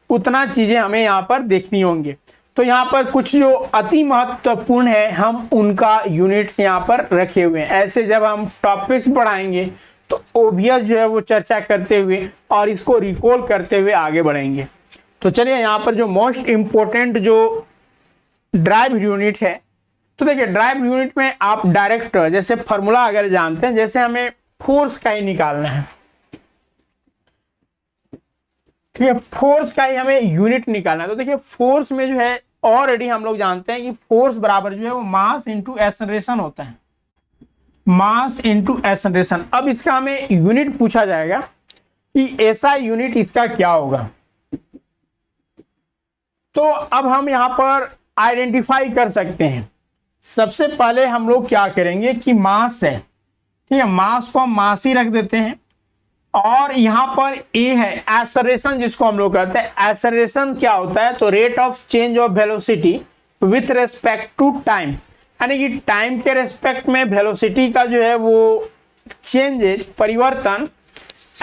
उतना चीजें हमें यहाँ पर देखनी होंगी। तो यहाँ पर कुछ जो अति महत्वपूर्ण है हम उनका यूनिट्स यहाँ पर रखे हुए हैं। ऐसे जब हम टॉपिक्स पढ़ाएंगे तो ओबियस जो है वो चर्चा करते हुए और इसको रिकॉल करते हुए आगे बढ़ेंगे। तो चलिए यहाँ पर जो मोस्ट इंपोर्टेंट जो ड्राइव्ड यूनिट है, तो देखिए ड्राइव्ड यूनिट में आप डायरेक्ट जैसे फॉर्मूला अगर जानते हैं, जैसे हमें फोर्स का ही निकालना है, ठीक है, फोर्स का ही हमें यूनिट निकालना है। तो देखिए फोर्स में जो है ऑलरेडी हम लोग जानते हैं कि फोर्स बराबर जो है वो मास इंटू एक्सेलरेशन होता है, मास इंटू एक्सेलरेशन। अब इसका हमें यूनिट पूछा जाएगा कि ऐसा यूनिट इसका क्या होगा। तो अब हम यहां पर आइडेंटिफाई कर सकते हैं। सबसे पहले हम लोग क्या करेंगे कि मास है, ठीक है, मास को हम मास ही रख देते हैं। और यहां पर ए है एक्सेलरेशन, जिसको हम लोग कहते हैं। एक्सेलरेशन क्या होता है, तो rate of change of velocity with respect to time, यानी कि टाइम के रेस्पेक्ट में वेलोसिटी का जो है वो चेंजेज, परिवर्तन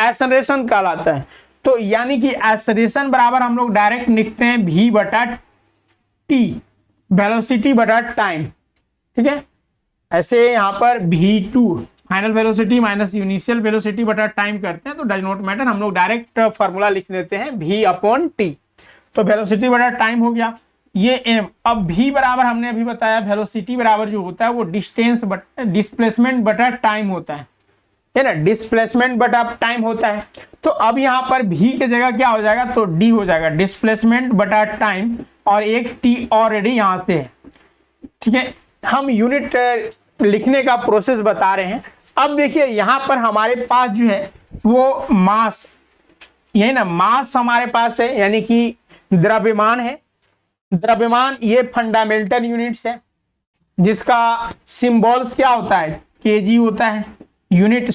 एक्सेलरेशन कहलाता है। तो यानी कि एक्सेलरेशन बराबर हम लोग डायरेक्ट लिखते हैं v/t, वेलोसिटी बटा टाइम, ठीक है। ऐसे यहाँ पर V2 final velocity minus initial velocity बटा टाइम करते हैं तो डज नॉट मैटर, हम लोग डायरेक्ट फॉर्मूला लिख देते हैं V/T। तो वेलोसिटी बटा टाइम हो गया, ये m। अब v बराबर हमने अभी बताया वेलोसिटी बराबर जो होता है वो डिस्टेंस डिस्प्लेसमेंट बटा टाइम होता है ना, डिस्प्लेसमेंट बटा टाइम होता है। तो अब यहाँ पर v की जगह क्या हो जाएगा, तो d हो जाएगा डिस्प्लेसमेंट बटा टाइम, और एक t ऑलरेडी यहाँ से है। ठीक है, हम यूनिट लिखने का प्रोसेस बता रहे हैं। अब देखिए यहाँ पर हमारे पास जो है वो मास, यही ना, मास हमारे पास है, यानी कि द्रव्यमान है। द्रव्यमान ये फंडामेंटल यूनिट्स है, जिसका सिंबल्स क्या होता है, केजी होता है। यूनिट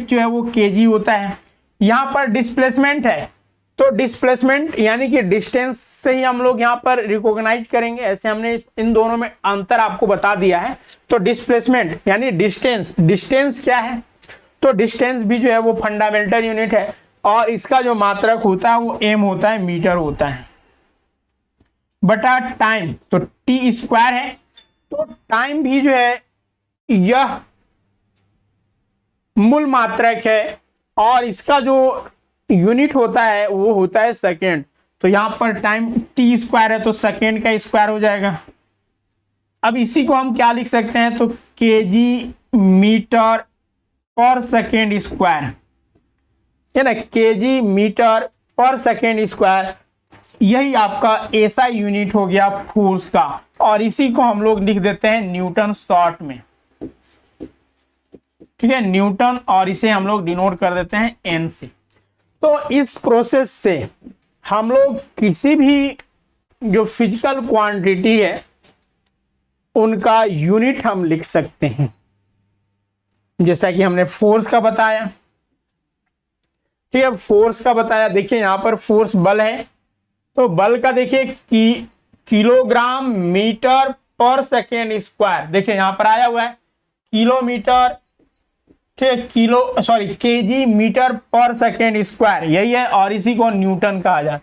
जो है वो केजी होता है। यहाँ पर डिस्प्लेसमेंट है, तो डिस्प्लेसमेंट यानी कि डिस्टेंस से ही हम लोग यहाँ पर रिकॉग्नाइज करेंगे। ऐसे हमने इन दोनों में अंतर आपको बता दिया है। तो डिस्प्लेसमेंट यानी डिस्टेंस क्या है, तो डिस्टेंस भी जो है वो फंडामेंटल यूनिट है, और इसका जो मात्रक होता है वो m होता है, मीटर होता है, बटा टाइम तो t स्क्वायर है। तो टाइम भी जो है यह मूल मात्रक है, और इसका जो यूनिट होता है वो होता है सेकेंड। तो यहाँ पर टाइम t स्क्वायर है तो सेकेंड का स्क्वायर हो जाएगा। अब इसी को हम क्या लिख सकते हैं, तो केजी मीटर पर सेकेंड स्क्वायर है ना, केजी मीटर पर सेकेंड स्क्वायर, यही आपका ऐसा यूनिट हो गया फोर्स का। और इसी को हम लोग लिख देते हैं न्यूटन शॉर्ट में। ठीक है, न्यूटन, और इसे हम लोग डिनोट कर देते हैं एन से। तो इस प्रोसेस से हम लोग किसी भी जो फिजिकल क्वांटिटी है उनका यूनिट हम लिख सकते हैं। जैसा कि हमने फोर्स का बताया, ठीक है, फोर्स का बताया। देखिए यहाँ पर फोर्स बल है, तो बल का देखिए किलोग्राम मीटर पर सेकेंड स्क्वायर। देखिए यहाँ पर आया हुआ है किलोमीटर, ठीक है, केजी मीटर पर सेकेंड स्क्वायर, यही है, और इसी को न्यूटन कहा जाता है।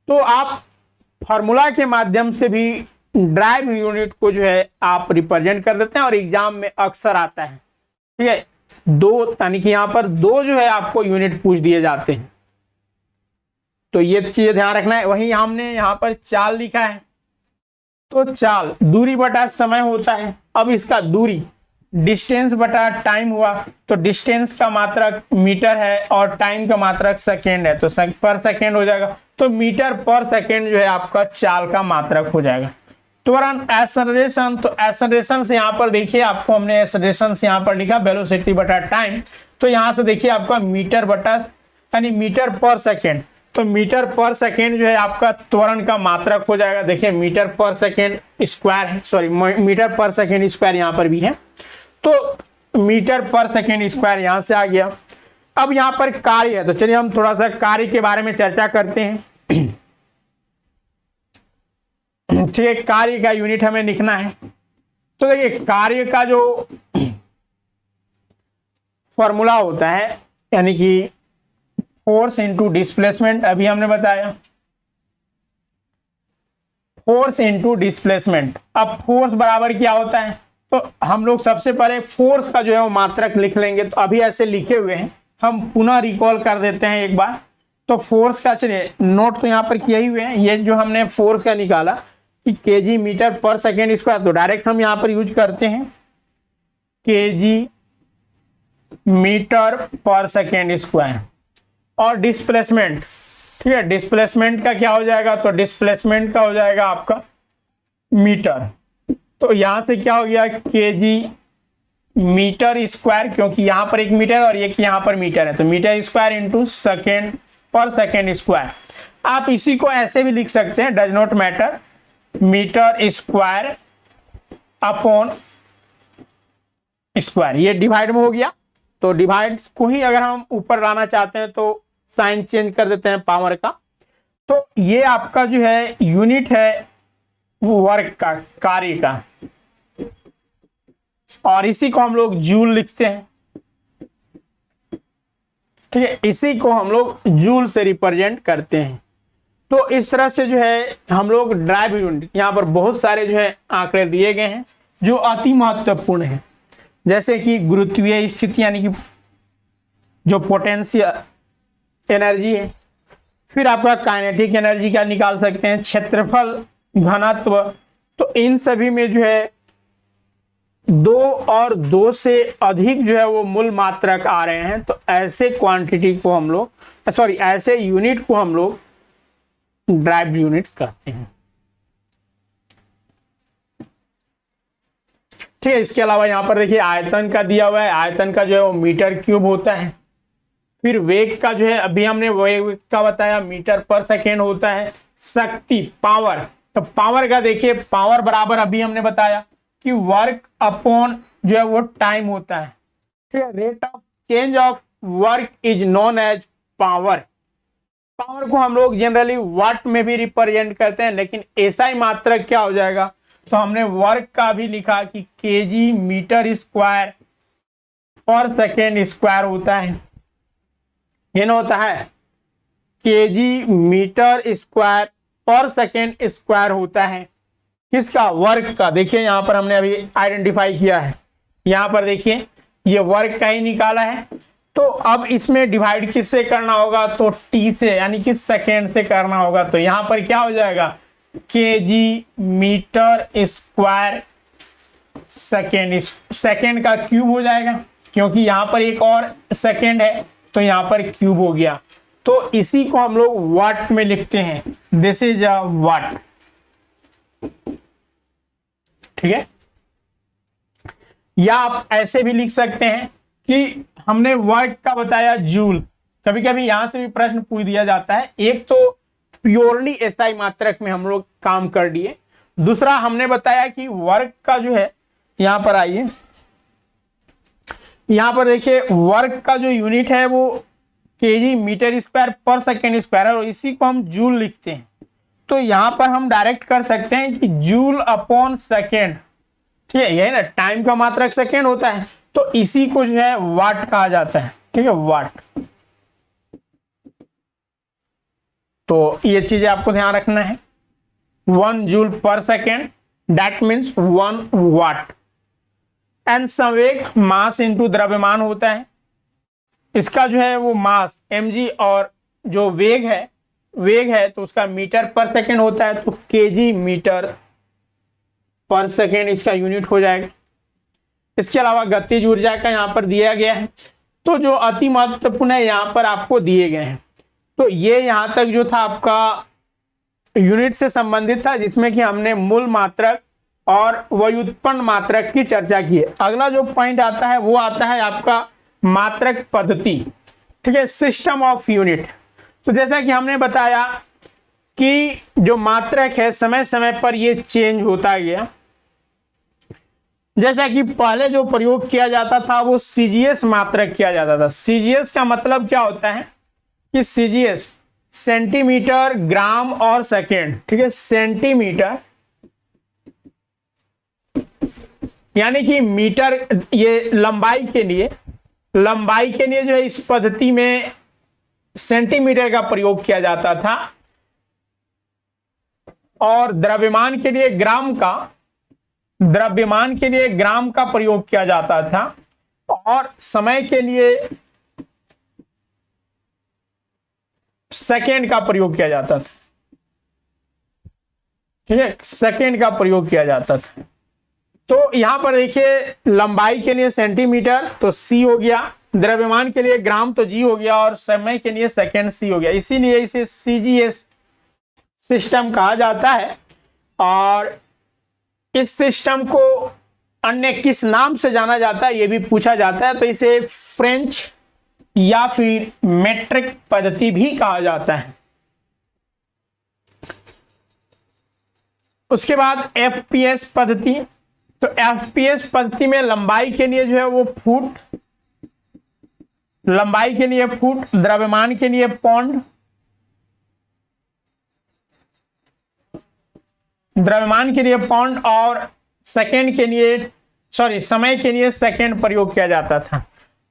तो आप फॉर्मूला के माध्यम से भी ड्राइव यूनिट को जो है आप रिप्रेजेंट कर देते हैं, और एग्जाम में अक्सर आता है। ठीक है, दो, यानी कि यहाँ पर दो जो है आपको यूनिट पूछ दिए जाते हैं, तो ये चीज ध्यान रखना है। वहीं हमने यहाँ पर चाल लिखा है, तो चाल दूरी बटा समय होता है। अब इसका दूरी डिस्टेंस बटा टाइम हुआ, तो डिस्टेंस का मात्रक मीटर है और टाइम का मात्रक सेकेंड है, तो पर सेकेंड हो जाएगा। तो मीटर पर सेकेंड जो है आपका चाल का मात्रक हो जाएगा। त्वरण एक्सेलरेशन, तो एक्सेलरेशन से यहाँ पर देखिए आपको हमने एक्सेलरेशन से यहाँ पर लिखा वेलोसिटी बटा टाइम, तो यहाँ से देखिए आपका मीटर बटा यानी मीटर पर सेकेंड, तो मीटर पर सेकेंड जो है आपका त्वरण का मात्रक हो जाएगा। देखिए मीटर पर सेकेंड स्क्वायर है, मीटर पर सेकेंड स्क्वायर यहाँ पर भी है, तो मीटर पर सेकेंड स्क्वायर यहाँ से आ गया। अब यहाँ पर कार्य है, तो चलिए हम थोड़ा सा कार्य के बारे में चर्चा करते हैं। ठीक है, कार्य का यूनिट हमें लिखना है। तो देखिए कार्य का जो फॉर्मूला होता है, यानी कि फोर्स इंटू डिस्प्लेसमेंट, अभी हमने बताया फोर्स इंटू डिस्प्लेसमेंट। अब फोर्स बराबर क्या होता है, तो हम लोग सबसे पहले फोर्स का जो है वो मात्रक लिख लेंगे। तो अभी ऐसे लिखे हुए हैं, हम पुनः रिकॉल कर देते हैं एक बार। तो फोर्स का चलिए नोट तो यहाँ पर किए ही हुए हैं, ये जो हमने फोर्स का निकाला कि केजी मीटर पर सेकेंड स्क्वायर, तो डायरेक्ट हम यहाँ पर यूज करते हैं केजी मीटर पर सेकेंड स्क्वायर। और डिस्प्लेसमेंट, ठीक है, डिस्प्लेसमेंट का क्या हो जाएगा, तो डिस्प्लेसमेंट का हो जाएगा आपका मीटर। तो यहां से क्या हो गया केजी मीटर स्क्वायर, क्योंकि यहां पर एक मीटर और एक यहां पर मीटर है, तो मीटर स्क्वायर इंटू सेकेंड पर सेकेंड स्क्वायर। आप इसी को ऐसे भी लिख सकते हैं, does not matter, meter square upon square. ये डिवाइड में हो गया, तो डिवाइड को ही अगर हम ऊपर लाना चाहते हैं तो साइन चेंज कर देते हैं पावर का। तो ये आपका जो है यूनिट है वर्क का, कार्य का, और इसी को हम लोग जूल लिखते हैं। ठीक है, इसी को हम लोग जूल से रिप्रेजेंट करते हैं। तो इस तरह से जो है हम लोग ड्राइव यूनिट, यहाँ पर बहुत सारे जो है आंकड़े दिए गए हैं, जो अति महत्वपूर्ण है, जैसे कि गुरुत्वीय स्थिति यानी कि जो पोटेंशियल एनर्जी है, फिर आपका काइनेटिक एनर्जी का निकाल सकते हैं, क्षेत्रफल, घनत्व। तो इन सभी में जो है 2 और 2 से अधिक जो है वो मूल मात्रक आ रहे हैं, तो ऐसे क्वांटिटी को हम लोग ऐसे यूनिट को हम लोग ड्राइव्ड यूनिट कहते हैं। ठीक है, इसके अलावा यहाँ पर देखिए आयतन का दिया हुआ है, आयतन का जो है वो मीटर क्यूब होता है। फिर वेग का जो है अभी हमने वेग का बताया मीटर पर सेकेंड होता है। शक्ति, पावर, तो पावर का देखिए पावर बराबर अभी हमने बताया कि वर्क अपॉन जो है वो टाइम होता है। ठीक है, rate of change of work is known as power. Power को हम लोग जनरली वाट में भी रिप्रेजेंट करते हैं, लेकिन ऐसा ही मात्रक क्या हो जाएगा, तो हमने वर्क का भी लिखा कि केजी मीटर स्क्वायर पर सेकेंड स्क्वायर होता है। ये ना होता है केजी मीटर स्क्वायर पर सेकेंड स्क्वायर होता है किसका, वर्क का। देखिए यहाँ पर हमने अभी आइडेंटिफाई किया है, यहाँ पर देखिए ये वर्क का ही निकाला है। तो अब इसमें डिवाइड किससे करना होगा, तो टी से यानी कि सेकेंड से करना होगा। तो यहाँ पर क्या हो जाएगा, kg meter square second, second का क्यूब हो जाएगा, क्योंकि यहाँ पर एक और सेकेंड है तो यहाँ पर क्यूब हो गया। तो इसी को हम लोग वाट में लिखते हैं, दिस इज अ वाट। ठीक है, या आप ऐसे भी लिख सकते हैं कि हमने वाट का बताया जूल। कभी कभी यहां से भी प्रश्न पूछ दिया जाता है। एक तो प्योरली एसआई मात्रक में हम लोग काम कर लिए, दूसरा हमने बताया कि वर्क का जो है, यहां पर आइए, यहां पर देखिए वर्क का जो यूनिट है वो केजी मीटर स्क्वायर पर सेकेंड स्क्वायर है, और इसी को हम जूल लिखते हैं। तो यहां पर हम डायरेक्ट कर सकते हैं कि जूल अपॉन सेकेंड। ठीक है, यही ना, टाइम का मात्रक सेकेंड होता है, तो इसी को जो है वाट कहा जाता है। ठीक है, वाट। तो ये चीजें आपको ध्यान रखना है। 1 जूल पर second that means 1 watt. And संवेग मास इंटू द्रव्यमान होता है, इसका जो है वो मास mg, और जो वेग है तो उसका मीटर पर सेकेंड होता है, तो केजी मीटर पर सेकेंड इसका यूनिट हो जाएगा। इसके अलावा गतिज ऊर्जा का यहाँ पर दिया गया है, तो जो अति महत्वपूर्ण है यहाँ पर आपको दिए गए हैं। तो ये यहाँ तक जो था आपका यूनिट से संबंधित था, जिसमें कि हमने मूल मात्रक और व्युत्पन्न मात्रक की चर्चा की है। अगला जो पॉइंट आता है वो आता है आपका मात्रक पद्धति। ठीक है, सिस्टम ऑफ यूनिट। तो जैसा कि हमने बताया कि जो मात्रक है समय समय पर ये चेंज होता गया। जैसा कि पहले जो प्रयोग किया जाता था वो सीजीएस मात्रक किया जाता था। सीजीएस का मतलब क्या होता है कि सीजीएस सेंटीमीटर, ग्राम और सेकेंड। ठीक है, सेंटीमीटर यानी कि मीटर, ये लंबाई के लिए जो है इस पद्धति में सेंटीमीटर का प्रयोग किया जाता था, और द्रव्यमान के लिए ग्राम का प्रयोग किया जाता था, और समय के लिए सेकेंड का प्रयोग किया जाता था। ठीक है, सेकेंड का प्रयोग किया जाता था। तो यहां पर देखिए लंबाई के लिए सेंटीमीटर तो सी हो गया, द्रव्यमान के लिए ग्राम तो जी हो गया, और समय के लिए सेकेंड सी हो गया। इसीलिए इसे सीजीएस सिस्टम कहा जाता है। और इस सिस्टम को अन्य किस नाम से जाना जाता है ये भी पूछा जाता है, तो इसे फ्रेंच या फिर मेट्रिक पद्धति भी कहा जाता है। उसके बाद एफपीएस पद्धति। तो एफपीएस पद्धति में लंबाई के लिए जो है वो फुट, द्रव्यमान के लिए पौंड, और सेकेंड के लिए समय के लिए सेकेंड प्रयोग किया जाता था।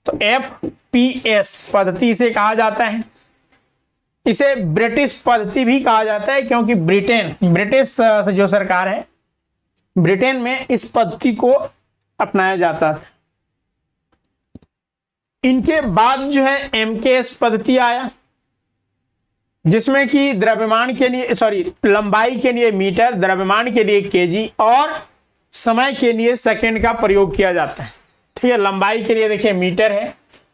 तो एफपीएस पद्धति से कहा जाता है। इसे ब्रिटिश पद्धति भी कहा जाता है, क्योंकि ब्रिटिश जो सरकार है ब्रिटेन में इस पद्धति को अपनाया जाता था। इनके बाद जो है MKS पद्धति आया, जिसमें कि द्रव्यमान के लिए लंबाई के लिए मीटर, द्रव्यमान के लिए केजी और समय के लिए सेकंड का प्रयोग किया जाता है। ठीक है, लंबाई के लिए देखिए मीटर है,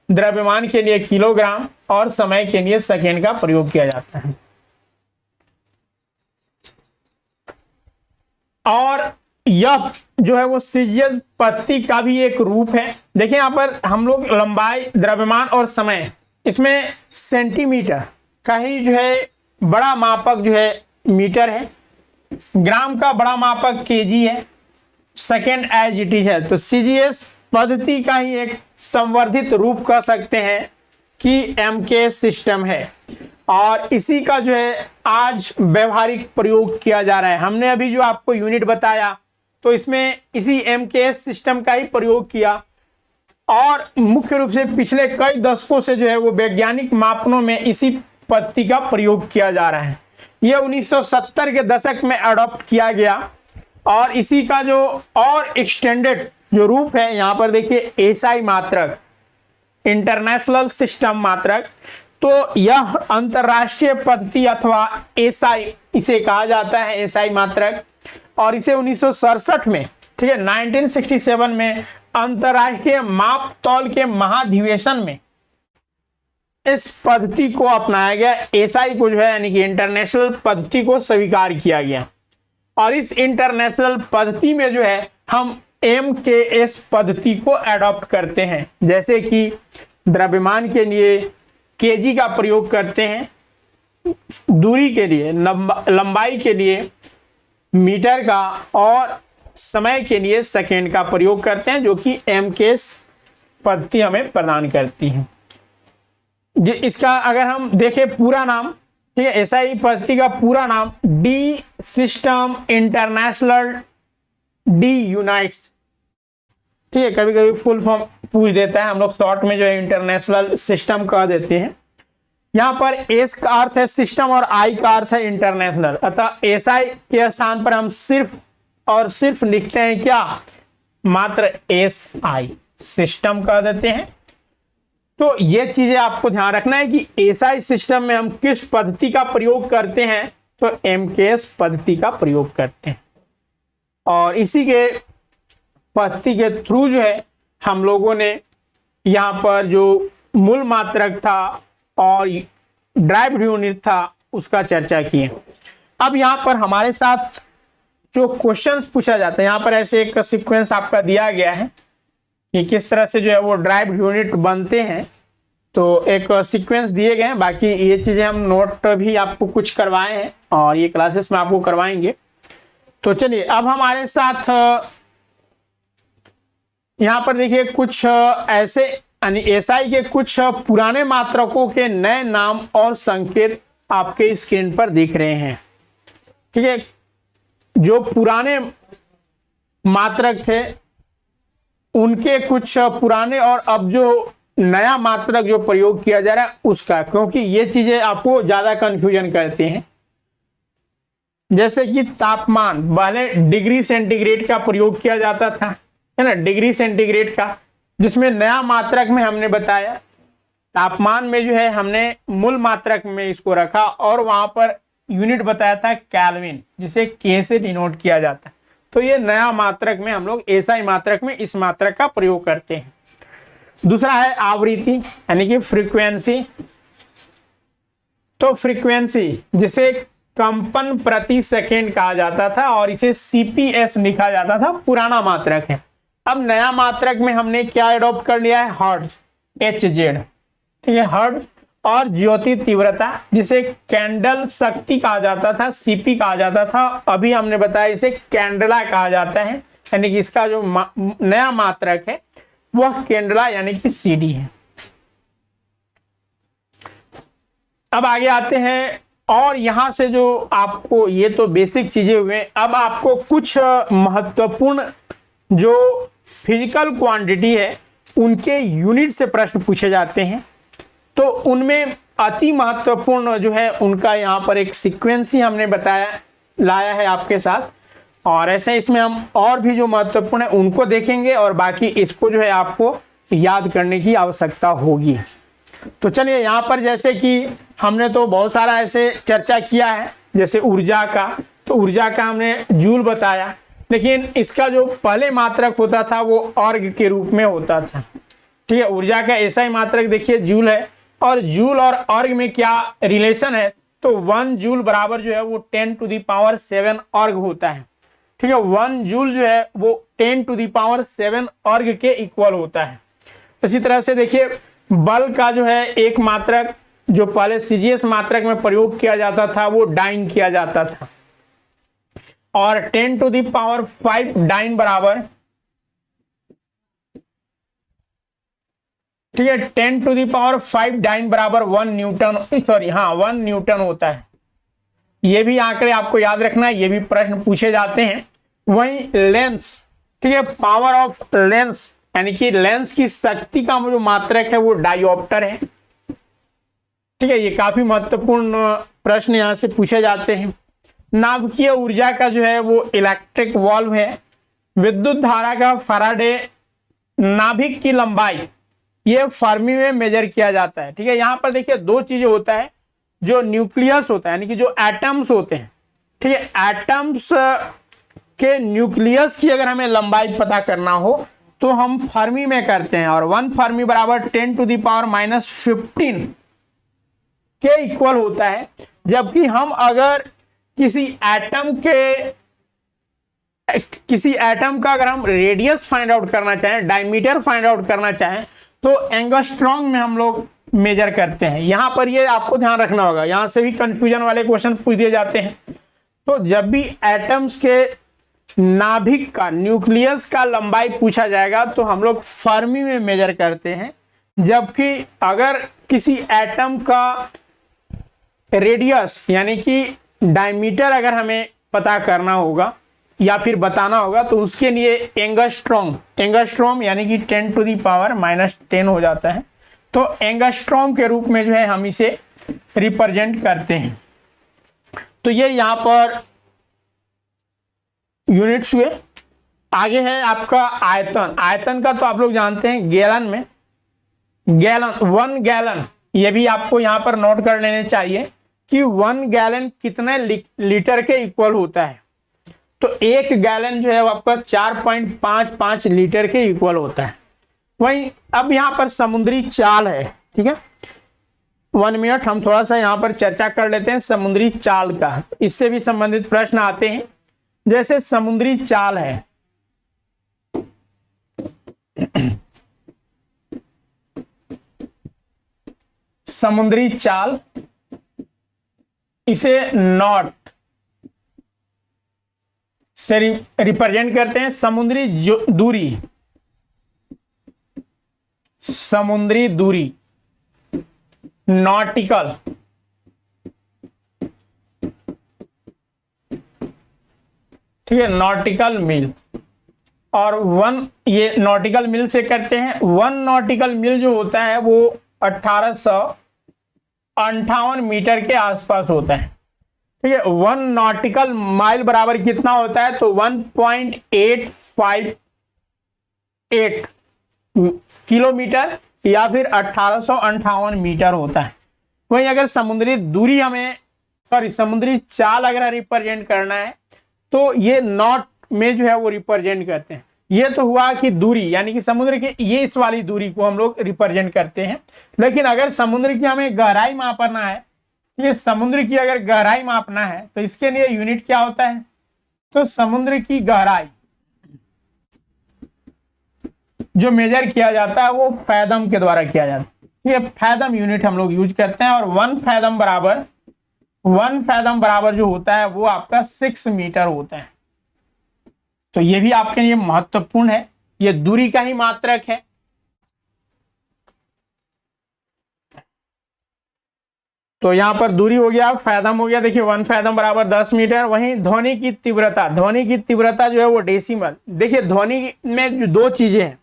द्रव्यमान के लिए किलोग्राम और समय के लिए सेकंड का प्रयोग किया जाता है। और यह जो है वो सीजीएस पद्धति का भी एक रूप है। देखिए यहाँ पर हम लोग लंबाई, द्रव्यमान और समय, इसमें सेंटीमीटर का ही जो है बड़ा मापक जो है मीटर है, ग्राम का बड़ा मापक केजी है, सेकेंड एज इट इज है। तो सीजीएस पद्धति का ही एक संवर्धित रूप कह सकते हैं कि MKS सिस्टम है, और इसी का जो है आज व्यवहारिक प्रयोग किया जा रहा है। हमने अभी जो आपको यूनिट बताया तो इसमें इसी MKS सिस्टम का ही प्रयोग किया, और मुख्य रूप से पिछले कई दशकों से जो है वो वैज्ञानिक मापनों में इसी पद्धति का प्रयोग किया जा रहा है। यह 1970 के दशक में अडॉप्ट किया गया, और इसी का जो और एक्सटेंडेड जो रूप है यहाँ पर देखिए SI मात्रक, इंटरनेशनल सिस्टम मात्रक। तो यह अंतरराष्ट्रीय पद्धति अथवा SI इसे कहा जाता है, SI मात्रक। और इसे 1967 में, ठीक है, 1967 में अंतरराष्ट्रीय माप तौल के महाधिवेशन में इस पद्धति को अपनाया गया। SI को जो है यानी कि इंटरनेशनल पद्धति को स्वीकार किया गया, और इस इंटरनेशनल पद्धति में जो है हम MKS पद्धति को एडॉप्ट करते हैं। जैसे कि द्रव्यमान के लिए केजी का प्रयोग करते हैं, दूरी के लिए लंबाई के लिए मीटर का, और समय के लिए सेकेंड का प्रयोग करते हैं, जो कि MKS पद्धति हमें प्रदान करती है। इसका अगर हम देखें पूरा नाम, ठीक है, SI पद्धति का पूरा नाम D system international D unites, ठीक है, कभी कभी फुल फॉर्म पूछ देता है, हम लोग शॉर्ट में जो है इंटरनेशनल सिस्टम कह देते हैं। यहाँ पर S का अर्थ है सिस्टम और I का अर्थ है इंटरनेशनल, अतः SI के स्थान पर हम सिर्फ और सिर्फ लिखते हैं क्या, मात्र SI, सिस्टम कह देते हैं। तो ये चीजें आपको ध्यान रखना है कि SI सिस्टम में हम किस पद्धति का प्रयोग करते हैं, तो MKS पद्धति का प्रयोग करते हैं। और इसी के पद्धति के थ्रू जो है हम लोगों ने यहाँ पर जो मूल मात्रक था और ड्राइव्ड यूनिट था उसका चर्चा की। अब यहाँ पर हमारे साथ जो क्वेश्चंस पूछा जाता है, यहाँ पर ऐसे एक सीक्वेंस आपका दिया गया है कि किस तरह से जो है वो ड्राइव्ड यूनिट बनते हैं। तो एक सीक्वेंस दिए गए हैं, बाकी ये चीज़ें हम नोट भी आपको कुछ करवाए हैं और ये क्लासेस में आपको करवाएंगे। तो चलिए अब हमारे साथ यहाँ पर देखिए कुछ ऐसे यानी SI के कुछ पुराने मात्रकों के नए नाम और संकेत आपके स्क्रीन पर दिख रहे हैं। ठीक है, जो पुराने मात्रक थे उनके कुछ पुराने और अब जो नया मात्रक जो प्रयोग किया जा रहा है उसका, क्योंकि ये चीजें आपको ज्यादा कंफ्यूजन करती हैं। जैसे कि तापमान, पहले डिग्री सेंटीग्रेड का प्रयोग किया जाता था, है ना, डिग्री सेंटीग्रेड का, जिसमें नया मात्रक में हमने बताया तापमान में जो है हमने मूल मात्रक में इसको रखा और वहां पर यूनिट बताया था केल्विन, जिसे K से डिनोट किया जाता है। तो ये नया मात्रक में हम लोग SI मात्रक में इस मात्रक का प्रयोग करते हैं। दूसरा है आवृत्ति यानी कि फ्रीक्वेंसी। तो फ्रीक्वेंसी जिसे कंपन प्रति सेकेंड कहा जाता था और इसे CPS लिखा जाता था, पुराना मात्रक है। अब नया मात्रक में हमने क्या अडॉप्ट कर लिया है, हर्ट्ज, HZ, ठीक है, हर्ट्ज। और ज्योति तीव्रता जिसे कैंडल शक्ति कहा जाता था, CP कहा जाता था, अभी हमने बताया इसे कैंडला कहा जाता है, यानी कि इसका जो नया मात्रक है वह कैंडला यानी कि CD है। अब आगे आते हैं और यहां से जो आपको, ये तो बेसिक चीजें हुए, अब आपको कुछ महत्वपूर्ण जो फिजिकल क्वांटिटी है उनके यूनिट से प्रश्न पूछे जाते हैं। तो उनमें अति महत्वपूर्ण जो है उनका यहाँ पर एक सीक्वेंस ही हमने बताया, लाया है आपके साथ। और ऐसे इसमें हम और भी जो महत्वपूर्ण है उनको देखेंगे और बाकी इसको जो है आपको याद करने की आवश्यकता होगी। तो चलिए यहाँ पर जैसे कि हमने तो बहुत सारा ऐसे चर्चा किया है, जैसे ऊर्जा का, तो ऊर्जा का हमने जूल बताया, लेकिन इसका जो पहले मात्रक होता था वो ऑर्ग के रूप में होता था। ठीक है, ऊर्जा का ऐसा ही मात्रक देखिए जूल है, और जूल और ऑर्ग में क्या रिलेशन है, तो 1 जूल बराबर जो है वो 10⁷ ऑर्ग होता है। ठीक है, 1 जूल जो है वो 10⁷ ऑर्ग के इक्वल होता है। इसी तरह से देखिए बल का जो है एक मात्रक जो पहले सीजीएस मात्रक में प्रयोग किया जाता था वो डाइन किया जाता था, और 10⁵ डाइन बराबर, ठीक है, 10⁵ डाइन बराबर 1 न्यूटन, 1 न्यूटन होता है। ये भी आंकड़े आपको याद रखना है, ये भी प्रश्न पूछे जाते हैं। वही लेंस, ठीक है, पावर ऑफ लेंस यानी कि लेंस की शक्ति का जो मात्रक है वो डायोप्टर है। ठीक है, ये काफी महत्वपूर्ण प्रश्न यहां से पूछे जाते हैं। नाभिकीय ऊर्जा का जो है वो इलेक्ट्रिक वॉल्व है। विद्युत धारा का फैराडे नाभिक की लंबाई ये फर्मी में मेजर किया जाता है। ठीक है, यहां पर देखिए दो चीजें होता है, जो न्यूक्लियस होता है यानी कि जो एटम्स होते हैं, ठीक है, एटम्स के न्यूक्लियस की अगर हमें लंबाई पता करना हो तो हम फर्मी में करते हैं, और 1 फर्मी बराबर 10⁻⁻15 के इक्वल होता है। जबकि हम अगर किसी एटम का अगर हम रेडियस फाइंड आउट करना चाहें, डायमीटर फाइंड आउट करना चाहें, तो एंगस्ट्रॉम में हम लोग मेजर करते हैं। यहां पर ये आपको ध्यान रखना होगा, यहां से भी कंफ्यूजन वाले क्वेश्चन पूछ दिए जाते हैं। तो जब भी एटम्स के नाभिक का, न्यूक्लियस का लंबाई पूछा जाएगा तो हम लोग फर्मी में मेजर करते हैं। जबकि अगर किसी एटम का रेडियस यानी कि डायमीटर अगर हमें पता करना होगा या फिर बताना होगा तो उसके लिए एंगस्ट्रॉम यानी कि 10⁻⁻10 हो जाता है। तो एंगस्ट्रॉम के रूप में जो है हम इसे रिप्रेजेंट करते हैं। तो ये यहाँ पर यूनिट्स हुए। आगे है आपका आयतन। आयतन का तो आप लोग जानते हैं गैलन में, गैलन 1 गैलन, ये भी आपको यहाँ पर नोट कर लेने चाहिए कि 1 गैलन कितने लीटर के इक्वल होता है। तो 1 गैलन जो है वो आपका 4.55 लीटर के इक्वल होता है। वही अब यहाँ पर समुद्री चाल है। ठीक है, 1 मिनट हम थोड़ा सा यहाँ पर चर्चा कर लेते हैं समुद्री चाल का, इससे भी संबंधित प्रश्न आते हैं। जैसे समुद्री चाल है, समुद्री चाल, इसे नॉट से रिप्रेजेंट करते हैं। समुद्री दूरी, समुद्री दूरी नॉटिकल, ठीक है, नॉटिकल मील, और 1 ये नॉटिकल मील से करते हैं। 1 नॉटिकल मील जो होता है वो 1858 मीटर के आसपास होता है। ठीक है, 1 नॉटिकल माइल बराबर कितना होता है, तो 1.858 किलोमीटर या फिर 1858 मीटर होता है। वहीं अगर समुद्री दूरी हमें समुद्री चाल अगर रिप्रेजेंट करना है तो ये नॉट में जो है वो रिप्रेजेंट करते हैं। ये तो हुआ कि दूरी यानी कि समुद्र के ये इस वाली दूरी को हम लोग रिप्रेजेंट करते हैं। लेकिन अगर समुद्र की हमें गहराई मापना है, ये समुद्र की अगर गहराई मापना है तो इसके लिए यूनिट क्या होता है, तो समुद्र की गहराई जो मेजर किया जाता है वो फैदम के द्वारा किया जाता है। ये फैदम यूनिट हम लोग यूज करते हैं, और 1 फैदम बराबर जो होता है वो आपका 6 मीटर होता है। तो ये भी आपके लिए महत्वपूर्ण है, ये दूरी का ही मात्रक है। तो यहां पर दूरी हो गया, फैदम हो गया। देखिए 1 फैदम बराबर 10 मीटर। वहीं ध्वनि की तीव्रता, ध्वनि की तीव्रता जो है वो डेसिमल। देखिए ध्वनि में जो 2 चीजें हैं,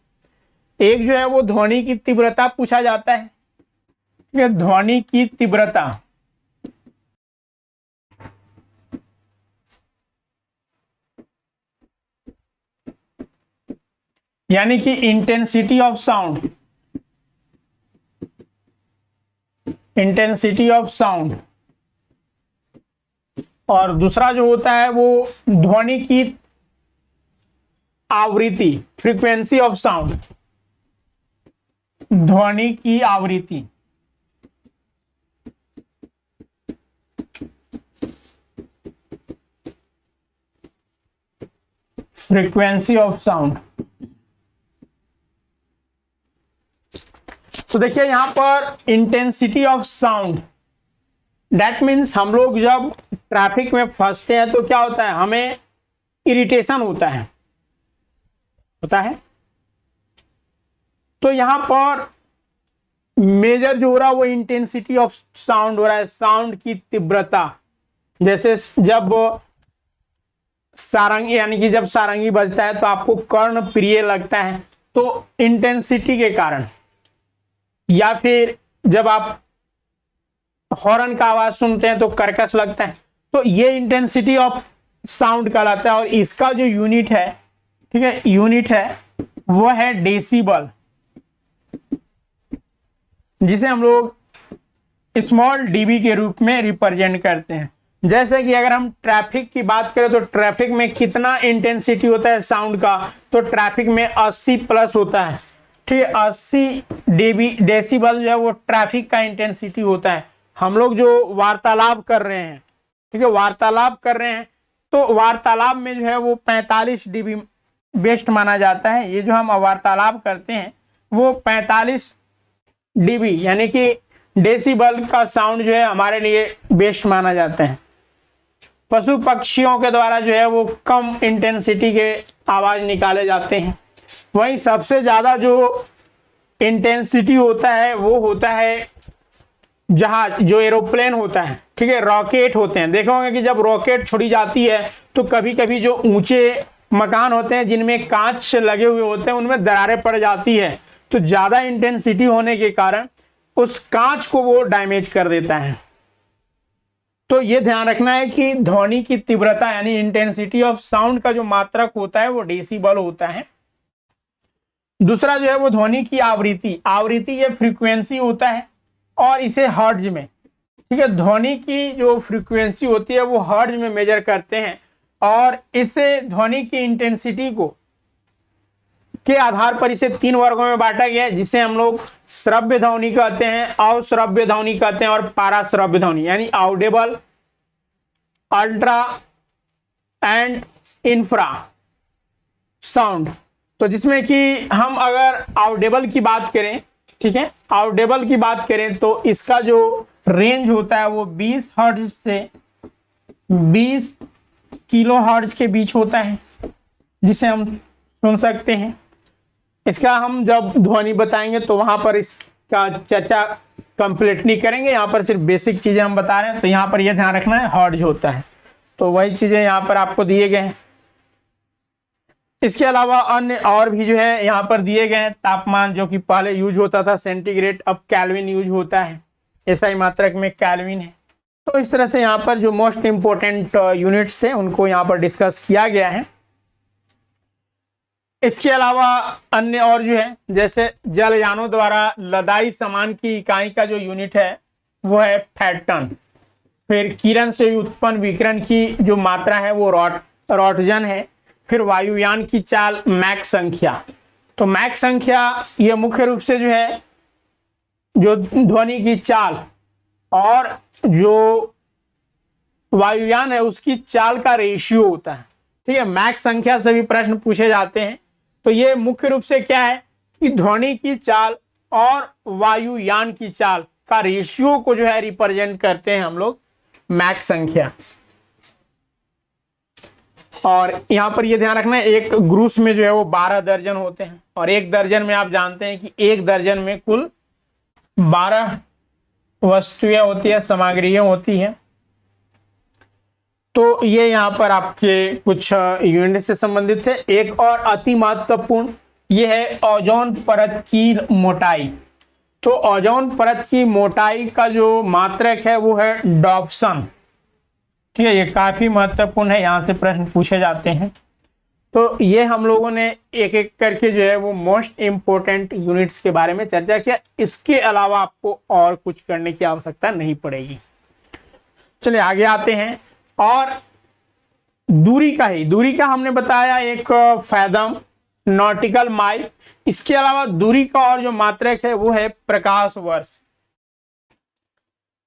एक जो है वो ध्वनि की तीव्रता पूछा जाता है, ठीक है, ध्वनि की तीव्रता, यानी कि intensity of sound, intensity of sound. और दूसरा जो होता है वो ध्वनि की आवृत्ति, फ्रीक्वेंसी ऑफ साउंड, ध्वनि की आवृत्ति। Frequency of sound. तो देखिए यहां पर intensity of sound, that means हम लोग जब ट्रैफिक में फंसते हैं तो क्या होता है, हमें इरिटेशन होता है, तो यहां पर मेजर जो हो रहा है वो इंटेंसिटी ऑफ साउंड हो रहा है, साउंड की तीव्रता। जैसे जब सारंगी, यानी कि जब सारंगी बजता है तो आपको कर्ण प्रिय लगता है, तो इंटेंसिटी के कारण। या फिर जब आप हॉर्न का आवाज सुनते हैं तो कर्कश लगता है, तो ये इंटेंसिटी ऑफ साउंड कहलाता है। और इसका जो यूनिट है, ठीक है, यूनिट है वो है डेसिबल, जिसे हम लोग स्मॉल डीबी के रूप में रिप्रेजेंट करते हैं। जैसे कि अगर हम ट्रैफिक की बात करें तो ट्रैफिक में कितना इंटेंसिटी होता है साउंड का, तो ट्रैफिक में 80 प्लस होता है, ठीक है। 80 डेसिबल जो है वो ट्रैफिक का इंटेंसिटी होता है। हम लोग जो वार्तालाप कर रहे हैं, ठीक है, वार्तालाप कर रहे हैं, तो वार्तालाप में जो है वो 45 डीबी बेस्ट माना जाता है। ये जो हम वार्तालाप करते हैं वो 45 डीबी यानी कि डेसिबल का साउंड जो है हमारे लिए बेस्ट माना जाता है। पशु पक्षियों के द्वारा जो है वो कम इंटेंसिटी के आवाज निकाले जाते हैं। वहीं सबसे ज्यादा जो इंटेंसिटी होता है वो होता है जहाज, जो एरोप्लेन होता है, ठीक है, रॉकेट होते हैं। देखा होगा कि जब रॉकेट छोड़ी जाती है तो कभी कभी जो ऊंचे मकान होते हैं जिनमें कांच लगे हुए होते हैं उनमें दरारें पड़ जाती है, तो ज्यादा इंटेंसिटी होने के कारण उस कांच को वो डैमेज कर देता है। तो ये ध्यान रखना है कि ध्वनि की तीव्रता यानी इंटेंसिटी ऑफ साउंड का जो मात्रक होता है वो डेसिबल होता है। दूसरा जो है वो ध्वनि की आवृत्ति, आवृत्ति ये फ्रीक्वेंसी होता है और इसे हर्ट्ज में, ठीक है, ध्वनि की जो फ्रीक्वेंसी होती है वो हर्ट्ज में मेजर करते हैं। और इससे ध्वनि की इंटेंसिटी को के आधार पर इसे 3 वर्गों में बांटा गया है, जिसे हम लोग श्रव्य ध्वनि कहते हैं, अश्रव्य ध्वनि कहते हैं और पाराश्रव्य ध्वनि, यानी Audible, ultra and infra sound. तो जिसमें कि हम अगर ऑडिबल की बात करें, ठीक है, ऑडिबल की बात करें तो इसका जो रेंज होता है वो 20 हर्ट्ज से 20 किलो हर्ट्ज के बीच होता है, जिसे हम सुन सकते हैं। इसका हम जब ध्वनि बताएंगे तो वहां पर इसका चर्चा कंप्लीट नहीं करेंगे, यहाँ पर सिर्फ बेसिक चीजें हम बता रहे हैं। तो यहाँ पर यह ध्यान रखना है हर्ट्ज होता है, तो वही चीजें यहाँ पर आपको दिए गए हैं। इसके अलावा अन्य और भी जो है यहाँ पर दिए गए हैं। तापमान जो कि पहले यूज होता था सेंटीग्रेड, अब केल्विन यूज होता है, एसआई मात्रक में केल्विन है। तो इस तरह से यहाँ पर जो मोस्ट इंपोर्टेंट यूनिट्स हैं उनको यहाँ पर डिस्कस किया गया है। इसके अलावा अन्य और जो है, जैसे जलयानों द्वारा लदाई सामान की इकाई का जो यूनिट है वो है फैटन। फिर किरण से उत्पन्न विकिरण की जो मात्रा है वो रॉटजन है। फिर वायुयान की चाल मैक संख्या, तो मैक संख्या ये मुख्य रूप से जो है जो ध्वनि की चाल और जो वायुयान है उसकी चाल का रेशियो होता है, ठीक है। मैक संख्या से भी प्रश्न पूछे जाते हैं। तो ये मुख्य रूप से क्या है कि ध्वनि की चाल और वायुयान की चाल का रेशियो को जो है रिप्रेजेंट करते हैं हम लोग मैक संख्या। और यहां पर ये ध्यान रखना है एक ग्रूस में जो है वो 12 दर्जन होते हैं, और एक दर्जन में आप जानते हैं कि एक दर्जन में कुल 12 वस्तुएं होती है, सामग्रियां होती है। तो ये यहाँ पर आपके कुछ यूनिट से संबंधित है। एक और अति महत्वपूर्ण ये है ओजोन परत की मोटाई। तो ओजोन परत की मोटाई का जो मात्रक है वो है डॉप्सन, ठीक है, ये काफी महत्वपूर्ण है, यहाँ से प्रश्न पूछे जाते हैं। तो ये हम लोगों ने एक एक करके जो है वो मोस्ट इम्पोर्टेंट यूनिट्स के बारे में चर्चा किया। इसके अलावा आपको और कुछ करने की आवश्यकता नहीं पड़ेगी। चलिए आगे आते हैं। और दूरी का हमने बताया एक फैदम, नॉटिकल माइल। इसके अलावा दूरी का और जो मात्रक है वो है प्रकाश वर्ष।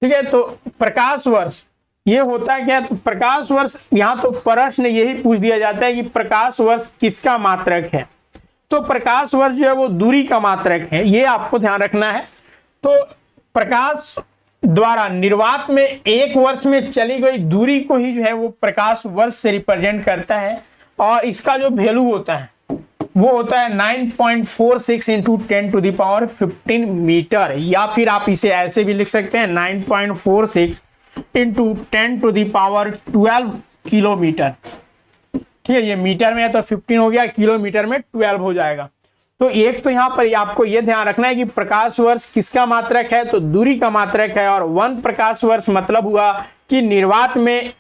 ठीक है, तो प्रकाश वर्ष ये होता है क्या? तो प्रकाश वर्ष, यहाँ तो प्रश्न यही पूछ दिया जाता है कि प्रकाश वर्ष किसका मात्रक है। तो प्रकाश वर्ष जो है वो दूरी का मात्रक है, ये आपको ध्यान रखना है। तो प्रकाश द्वारा निर्वात में एक वर्ष में चली गई दूरी को ही जो है वो प्रकाश वर्ष से रिप्रेजेंट करता है। और इसका जो वैल्यू होता है वो होता है 9.46 इंटू 10⁻15 मीटर, या फिर आप इसे ऐसे भी लिख सकते हैं 9.46 इंटू 10⁻12 किलोमीटर। ठीक है, ये मीटर में है तो 15 हो गया, किलोमीटर में 12 हो जाएगा। तो एक तो यहाँ पर आपको ये ध्यान रखना है कि प्रकाश वर्ष किसका मात्रक है, तो दूरी का मात्रक है। और 1 प्रकाश वर्ष मतलब हुआ कि निर्वात में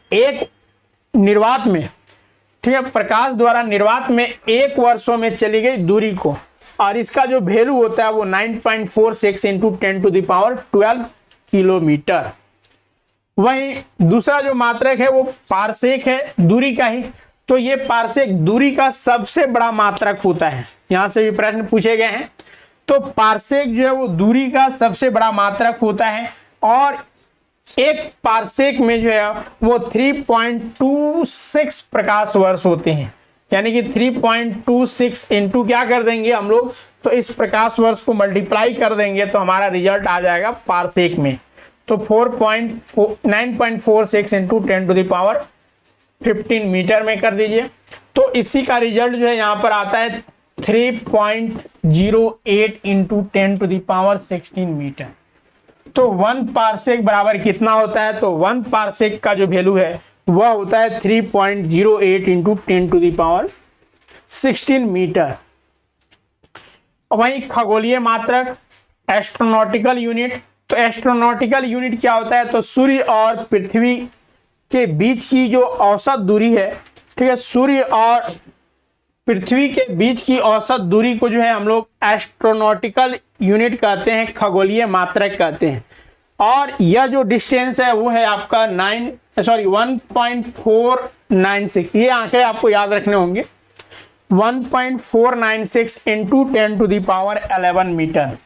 ठीक है, प्रकाश द्वारा निर्वात में एक वर्षों में चली गई दूरी को, और इसका जो वैल्यू होता है वो 9.46 इंटू 10⁻12 किलोमीटर। वहीं दूसरा जो मात्रक है वो पारसेक है, दूरी का ही। तो ये पारसेक दूरी का सबसे बड़ा मात्रक होता है, यहां से भी प्रश्न पूछे गए हैं। तो पारसेक जो है वो दूरी का सबसे बड़ा मात्रक होता है, और एक पारसेक में जो है वो 3.26 प्रकाश वर्ष होते हैं। यानी कि 3.26 इंटू क्या कर देंगे हम लोग, तो इस प्रकाश वर्ष को मल्टीप्लाई कर देंगे तो हमारा रिजल्ट आ जाएगा पारसेक में। तो 9.46 इंटू 10⁻15 मीटर में कर दीजिए। तो इसी का रिजल्ट जो है यहाँ पर आता है 3.08 इंटू 10⁻16 मीटर। तो 1 पारसेक बराबर कितना होता है, तो 1 पारसेक का जो वैल्यू है वह होता है 3.08 इंटू 10⁻16 मीटर। वहीं खगोलीय मात्रक एस्ट्रोनॉटिकल यूनिट। तो एस्ट्रोनॉटिकल यूनिट क्या होता है, तो सूर्य और पृथ्वी के बीच की जो औसत दूरी है, ठीक है, सूर्य और पृथ्वी के बीच की औसत दूरी को जो है हम लोग एस्ट्रोनॉटिकल यूनिट कहते हैं, खगोलीय मात्रक कहते हैं। और यह जो डिस्टेंस है वो है आपका 1.496। ये आंकड़े आपको याद रखने होंगे, 1.496 इंटू 10⁻11 मीटर।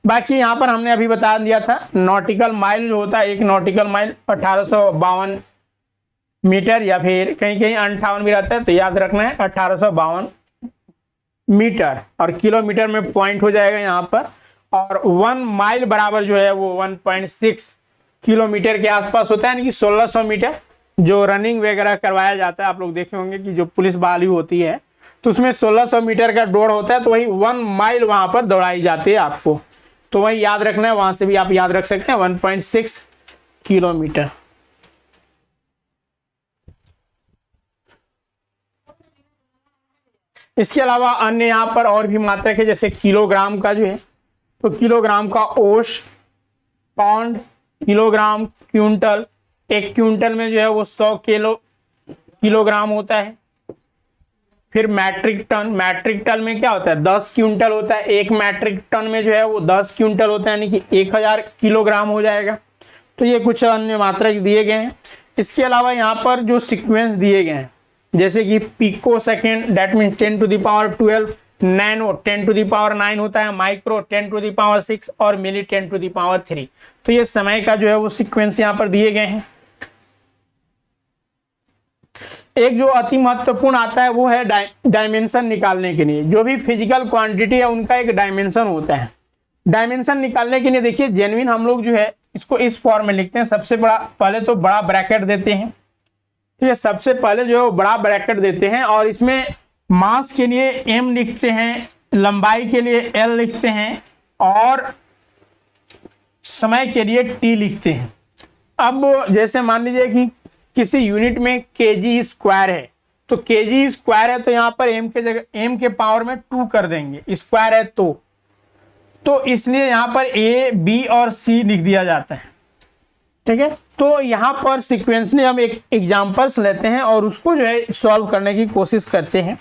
बाकी यहाँ पर हमने अभी बता दिया था नॉटिकल माइल जो होता है, एक नॉटिकल माइल 1852 मीटर, या फिर कहीं कहीं 58 भी रहता है, तो याद रखना है 1852 मीटर। और किलोमीटर में पॉइंट हो जाएगा यहाँ पर। और 1 माइल बराबर जो है वो 1.6 किलोमीटर के आसपास होता है, यानी कि 1600 मीटर। जो रनिंग वगैरह करवाया जाता है, आप लोग देखे होंगे कि जो पुलिस बहाली होती है तो उसमें 1600 मीटर का दौड़ होता है, तो वही 1 माइल वहां पर दौड़ाई जाती है आपको। तो वही याद रखना है, वहां से भी आप याद रख सकते हैं 1.6 किलोमीटर। इसके अलावा अन्य यहाँ पर और भी मात्रक है, जैसे किलोग्राम का जो है, तो किलोग्राम का ओश, पाउंड, किलोग्राम, क्विंटल। एक क्विंटल में जो है वो 100 किलोग्राम होता है। फिर मैट्रिक टन, मैट्रिक टन में क्या होता है 10 क्विंटल होता है। एक मैट्रिक टन में जो है वो 10 क्विंटल होता है, यानी कि 1000 किलोग्राम हो जाएगा। तो ये कुछ अन्य मात्रक दिए गए हैं। इसके अलावा यहाँ पर जो सीक्वेंस दिए गए हैं, जैसे कि pico second, that mean 10⁻12, nano 10⁻9 होता है, माइक्रो 10⁻6 और मिली 10⁻3। तो ये समय का जो है वो सीक्वेंस यहाँ पर दिए गए हैं। एक जो अति महत्वपूर्ण आता है वो है डायमेंशन निकालने के लिए। जो भी फिजिकल क्वांटिटी है उनका एक डायमेंशन होता है। डायमेंशन निकालने के लिए देखिए जेन्युइन हम लोग जो है इसको इस फॉर्म में लिखते हैं। सबसे बड़ा पहले तो बड़ा ब्रैकेट देते हैं, ठीक है, सबसे पहले जो है वो बड़ा ब्रैकेट देते हैं, और इसमें मास के लिए m लिखते हैं, लंबाई के लिए l लिखते हैं, और समय के लिए t लिखते हैं। अब जैसे मान लीजिए कि किसी यूनिट में kg स्क्वायर है, तो kg स्क्वायर है तो यहाँ पर m के जगह m के पावर में 2 कर देंगे, स्क्वायर है तो इसलिए यहाँ पर a, b और c लिख दिया जाता है। ठीक है। तो यहाँ पर सिक्वेंसली हम एक एग्जांपल्स लेते हैं और उसको जो है सॉल्व करने की कोशिश करते हैं।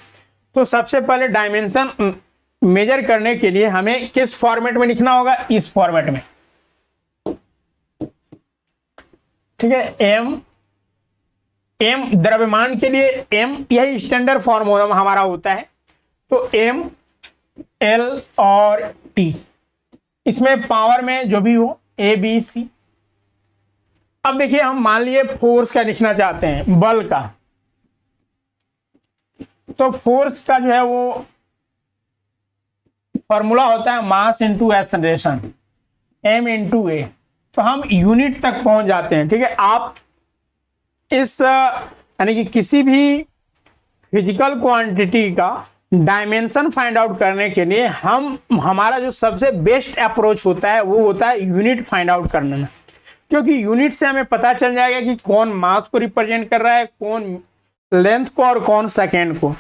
तो सबसे पहले डायमेंशन मेजर करने के लिए हमें किस फॉर्मेट में लिखना होगा, इस फॉर्मेट में, ठीक है। एम द्रव्यमान के लिए एम यही स्टैंडर्ड फॉर्म हमारा होता है। तो एम एल और टी, इसमें पावर में जो भी हो ए बी सी। अब देखिए हम मान लिए फोर्स का लिखना चाहते हैं, बल का। तो फोर्स का जो है वो फॉर्मूला होता है mass into acceleration, M into A. तो हम यूनिट तक पहुंच जाते हैं, ठीक है। आप इस यानी कि किसी भी फिजिकल क्वांटिटी का डायमेंशन फाइंड आउट करने के लिए हमारा जो सबसे बेस्ट अप्रोच होता है वो होता है यूनिट फाइंड आउट करने में, क्योंकि यूनिट से हमें पता चल जाएगा कि कौन मास को रिप्रेजेंट कर रहा है, कौन लेंथ को और कौन सेकेंड को।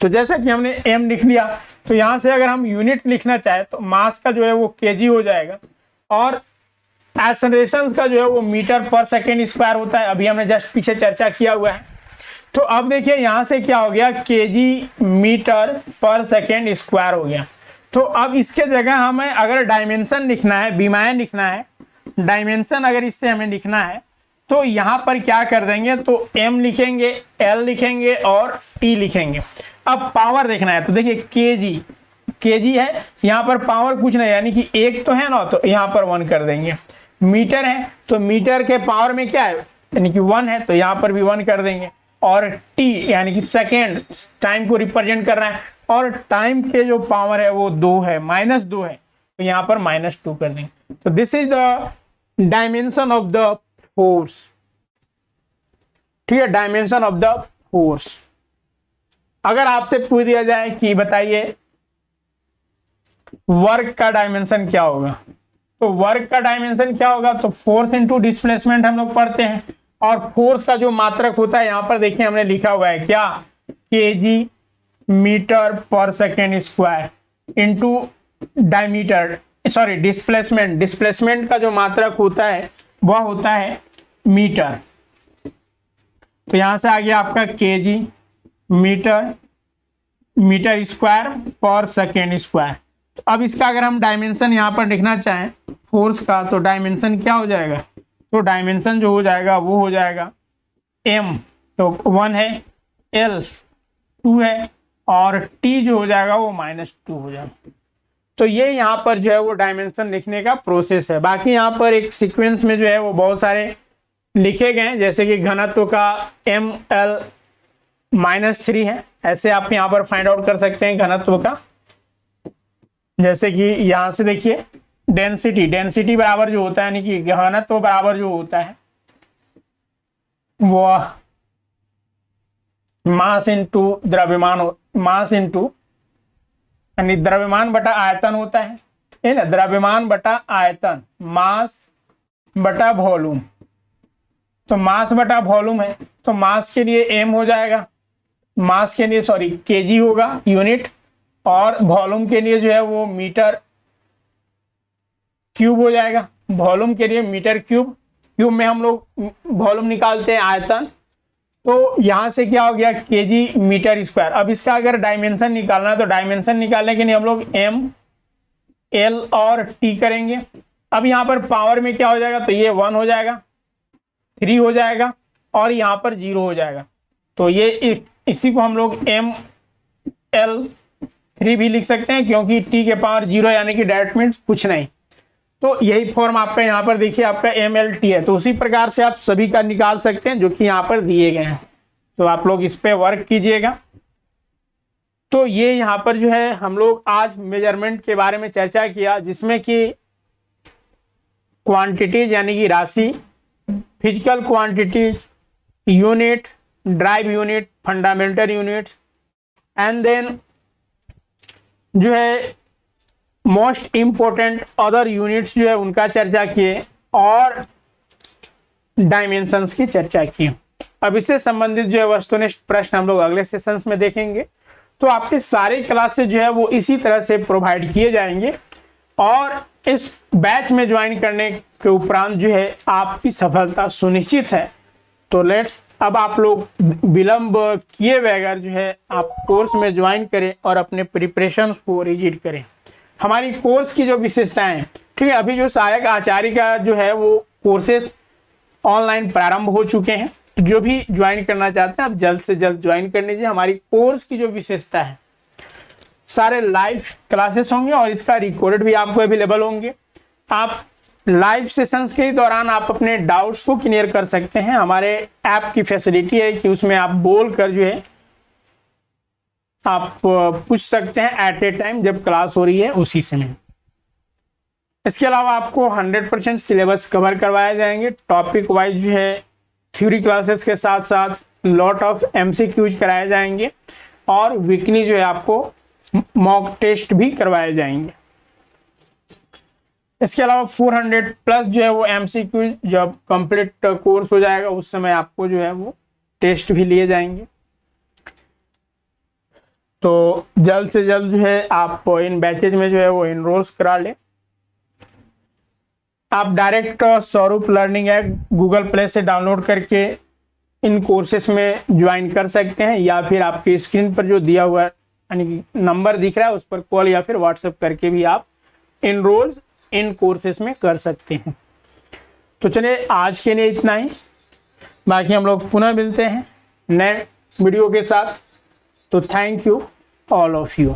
तो जैसा कि हमने एम लिख लिया, तो यहाँ से अगर हम यूनिट लिखना चाहे तो मास का जो है वो केजी हो जाएगा और एक्सेलरेशन का जो है वो मीटर पर सेकेंड स्क्वायर होता है। अभी हमने जस्ट पीछे चर्चा किया हुआ है। तो अब देखिए यहाँ से क्या हो गया, केजी मीटर पर सेकेंड स्क्वायर हो गया। तो अब इसके जगह हमें अगर डायमेंशन लिखना है, विमायन लिखना है, डायमेंशन अगर इससे हमें लिखना है तो यहाँ पर क्या कर देंगे, तो एम लिखेंगे, एल लिखेंगे और टी लिखेंगे। अब पावर देखना है तो देखिए केजी है, यहाँ पर पावर कुछ नहीं, यानी कि एक तो है ना, तो यहाँ पर 1 कर देंगे। मीटर है तो मीटर के पावर में क्या है, यानी कि 1 है, तो यहाँ पर भी 1 कर देंगे। और टी यानी कि सेकेंड, टाइम को रिप्रेजेंट कर रहा है, और टाइम के जो पावर है वो 2 है, -2 है, तो यहाँ पर -2 कर देंगे। तो this is the dimension of the force, ठीक है, डायमेंशन ऑफ द फोर्स। अगर आपसे पूछ दिया जाए कि बताइए वर्क का डायमेंशन क्या होगा, तो वर्क का डायमेंशन क्या होगा, तो फोर्स इंटू डिस्प्लेसमेंट हम लोग पढ़ते हैं। और फोर्स का जो मात्रक होता है यहाँ पर देखिए हमने लिखा हुआ है क्या, केजी मीटर पर second square into diameter, sorry displacement, displacement का जो मात्रक होता है वह होता है मीटर। तो यहां से आ गया आपका केजी मीटर स्क्वायर पर सेकेंड स्क्वायर। तो अब इसका अगर हम डायमेंशन यहाँ पर लिखना चाहें फोर्स का, तो डायमेंशन क्या हो जाएगा, तो डायमेंशन जो हो जाएगा वो हो जाएगा एम तो 1 है, एल 2 है, और टी जो हो जाएगा वो -2 हो जाएगा। तो ये यहाँ पर जो है वो डायमेंशन लिखने का प्रोसेस है। बाकी यहाँ पर एक सीक्वेंस में जो है वो बहुत सारे लिखे गए हैं, जैसे कि घनत्व का ml -3 है, ऐसे आप यहाँ पर फाइंड आउट कर सकते हैं घनत्व का। जैसे कि यहाँ से देखिए डेंसिटी बराबर जो होता है, यानी कि घनत्व बराबर जो होता है वो मास इंटू द्रव्यमान, मास इंटू यानी द्रव्यमान बटा आयतन होता है ना, द्रव्यमान बटा आयतन, मास बटा वॉल्यूम। तो मास बटा वॉल्यूम है, तो मास के लिए एम हो जाएगा, मास के लिए सॉरी केजी होगा यूनिट, और वॉल्यूम के लिए जो है वो मीटर क्यूब हो जाएगा। वॉल्यूम के लिए मीटर क्यूब में हम लोग वॉल्यूम निकालते हैं आयतन। तो यहां से क्या हो गया, केजी मीटर स्क्वायर। अब इसका अगर डायमेंशन निकालना है तो डायमेंशन निकालने के लिए हम लोग एम एल और टी करेंगे। अब यहाँ पर पावर में क्या हो जाएगा, तो ये 1 हो जाएगा, 3 हो जाएगा, और यहाँ पर 0 हो जाएगा। तो ये इसी को हम लोग ML3 भी लिख सकते हैं, क्योंकि टी के पावर 0 यानी कि डायरेक्ट मीन्स कुछ नहीं। तो यही फॉर्म आपका यहाँ पर देखिए आपका MLT है। तो उसी प्रकार से आप सभी का निकाल सकते हैं जो कि यहाँ पर दिए गए हैं। तो आप लोग इस पे वर्क कीजिएगा। तो ये यहाँ पर जो है हम लोग आज मेजरमेंट के बारे में चर्चा किया, जिसमें कि क्वांटिटीज यानी कि राशि, physical quantities, unit, drive unit, fundamental unit, and then जो है मोस्ट इंपोर्टेंट अदर यूनिट्स जो है उनका चर्चा किए, और डायमेंशंस की चर्चा की। अब इससे संबंधित जो है वस्तुनिष्ठ प्रश्न हम लोग अगले सेशंस में देखेंगे। तो आपके सारे क्लासेस जो है वो इसी तरह से प्रोवाइड किए जाएंगे, और इस बैच में ज्वाइन करने के उपरांत जो है आपकी सफलता सुनिश्चित है। तो लेट्स अब आप लोग विलंब किए बगैर जो है आप कोर्स में ज्वाइन करें और अपने प्रिपरेशंस को रिजिड करें। हमारी कोर्स की जो विशेषताएं, ठीक है, अभी जो सहायक आचार्य का जो है वो कोर्सेस ऑनलाइन प्रारंभ हो चुके हैं। जो भी ज्वाइन करना चाहते हैं आप जल्द से जल्द ज्वाइन कर लीजिए। हमारी कोर्स की जो विशेषता है, सारे लाइव क्लासेस होंगे और इसका रिकॉर्डेड भी आपको अवेलेबल होंगे। आप लाइव सेशंस के दौरान आप अपने डाउट्स को क्लियर कर सकते हैं। हमारे ऐप की फैसिलिटी है कि उसमें आप बोल कर जो है आप पूछ सकते हैं एट ए टाइम, जब क्लास हो रही है उसी समय। इसके अलावा आपको 100% सिलेबस कवर करवाए जाएंगे। टॉपिक वाइज जो है थ्योरी क्लासेस के साथ साथ लॉट ऑफ MCQs कराए जाएंगे और वीकली जो है आपको मॉक टेस्ट भी करवाए जाएंगे। इसके अलावा 400 प्लस जो है वो MCQ जब कंप्लीट कोर्स हो जाएगा उस समय आपको जो है वो टेस्ट भी लिए जाएंगे। तो जल्द से जल्द जो है आप इन बैचेज में जो है वो इनरोल्स करा लें। आप डायरेक्ट स्वरूप लर्निंग ऐप गूगल प्ले से डाउनलोड करके इन कोर्सेस में ज्वाइन कर सकते हैं, या फिर आपकी स्क्रीन पर जो दिया हुआ यानी नंबर दिख रहा है उस पर कॉल या फिर व्हाट्सएप करके भी आप इनरोल इन कोर्सेस में कर सकते हैं। तो चलिए आज के लिए इतना ही, बाकी हम लोग पुनः मिलते हैं नए वीडियो के साथ। तो thank you all of you.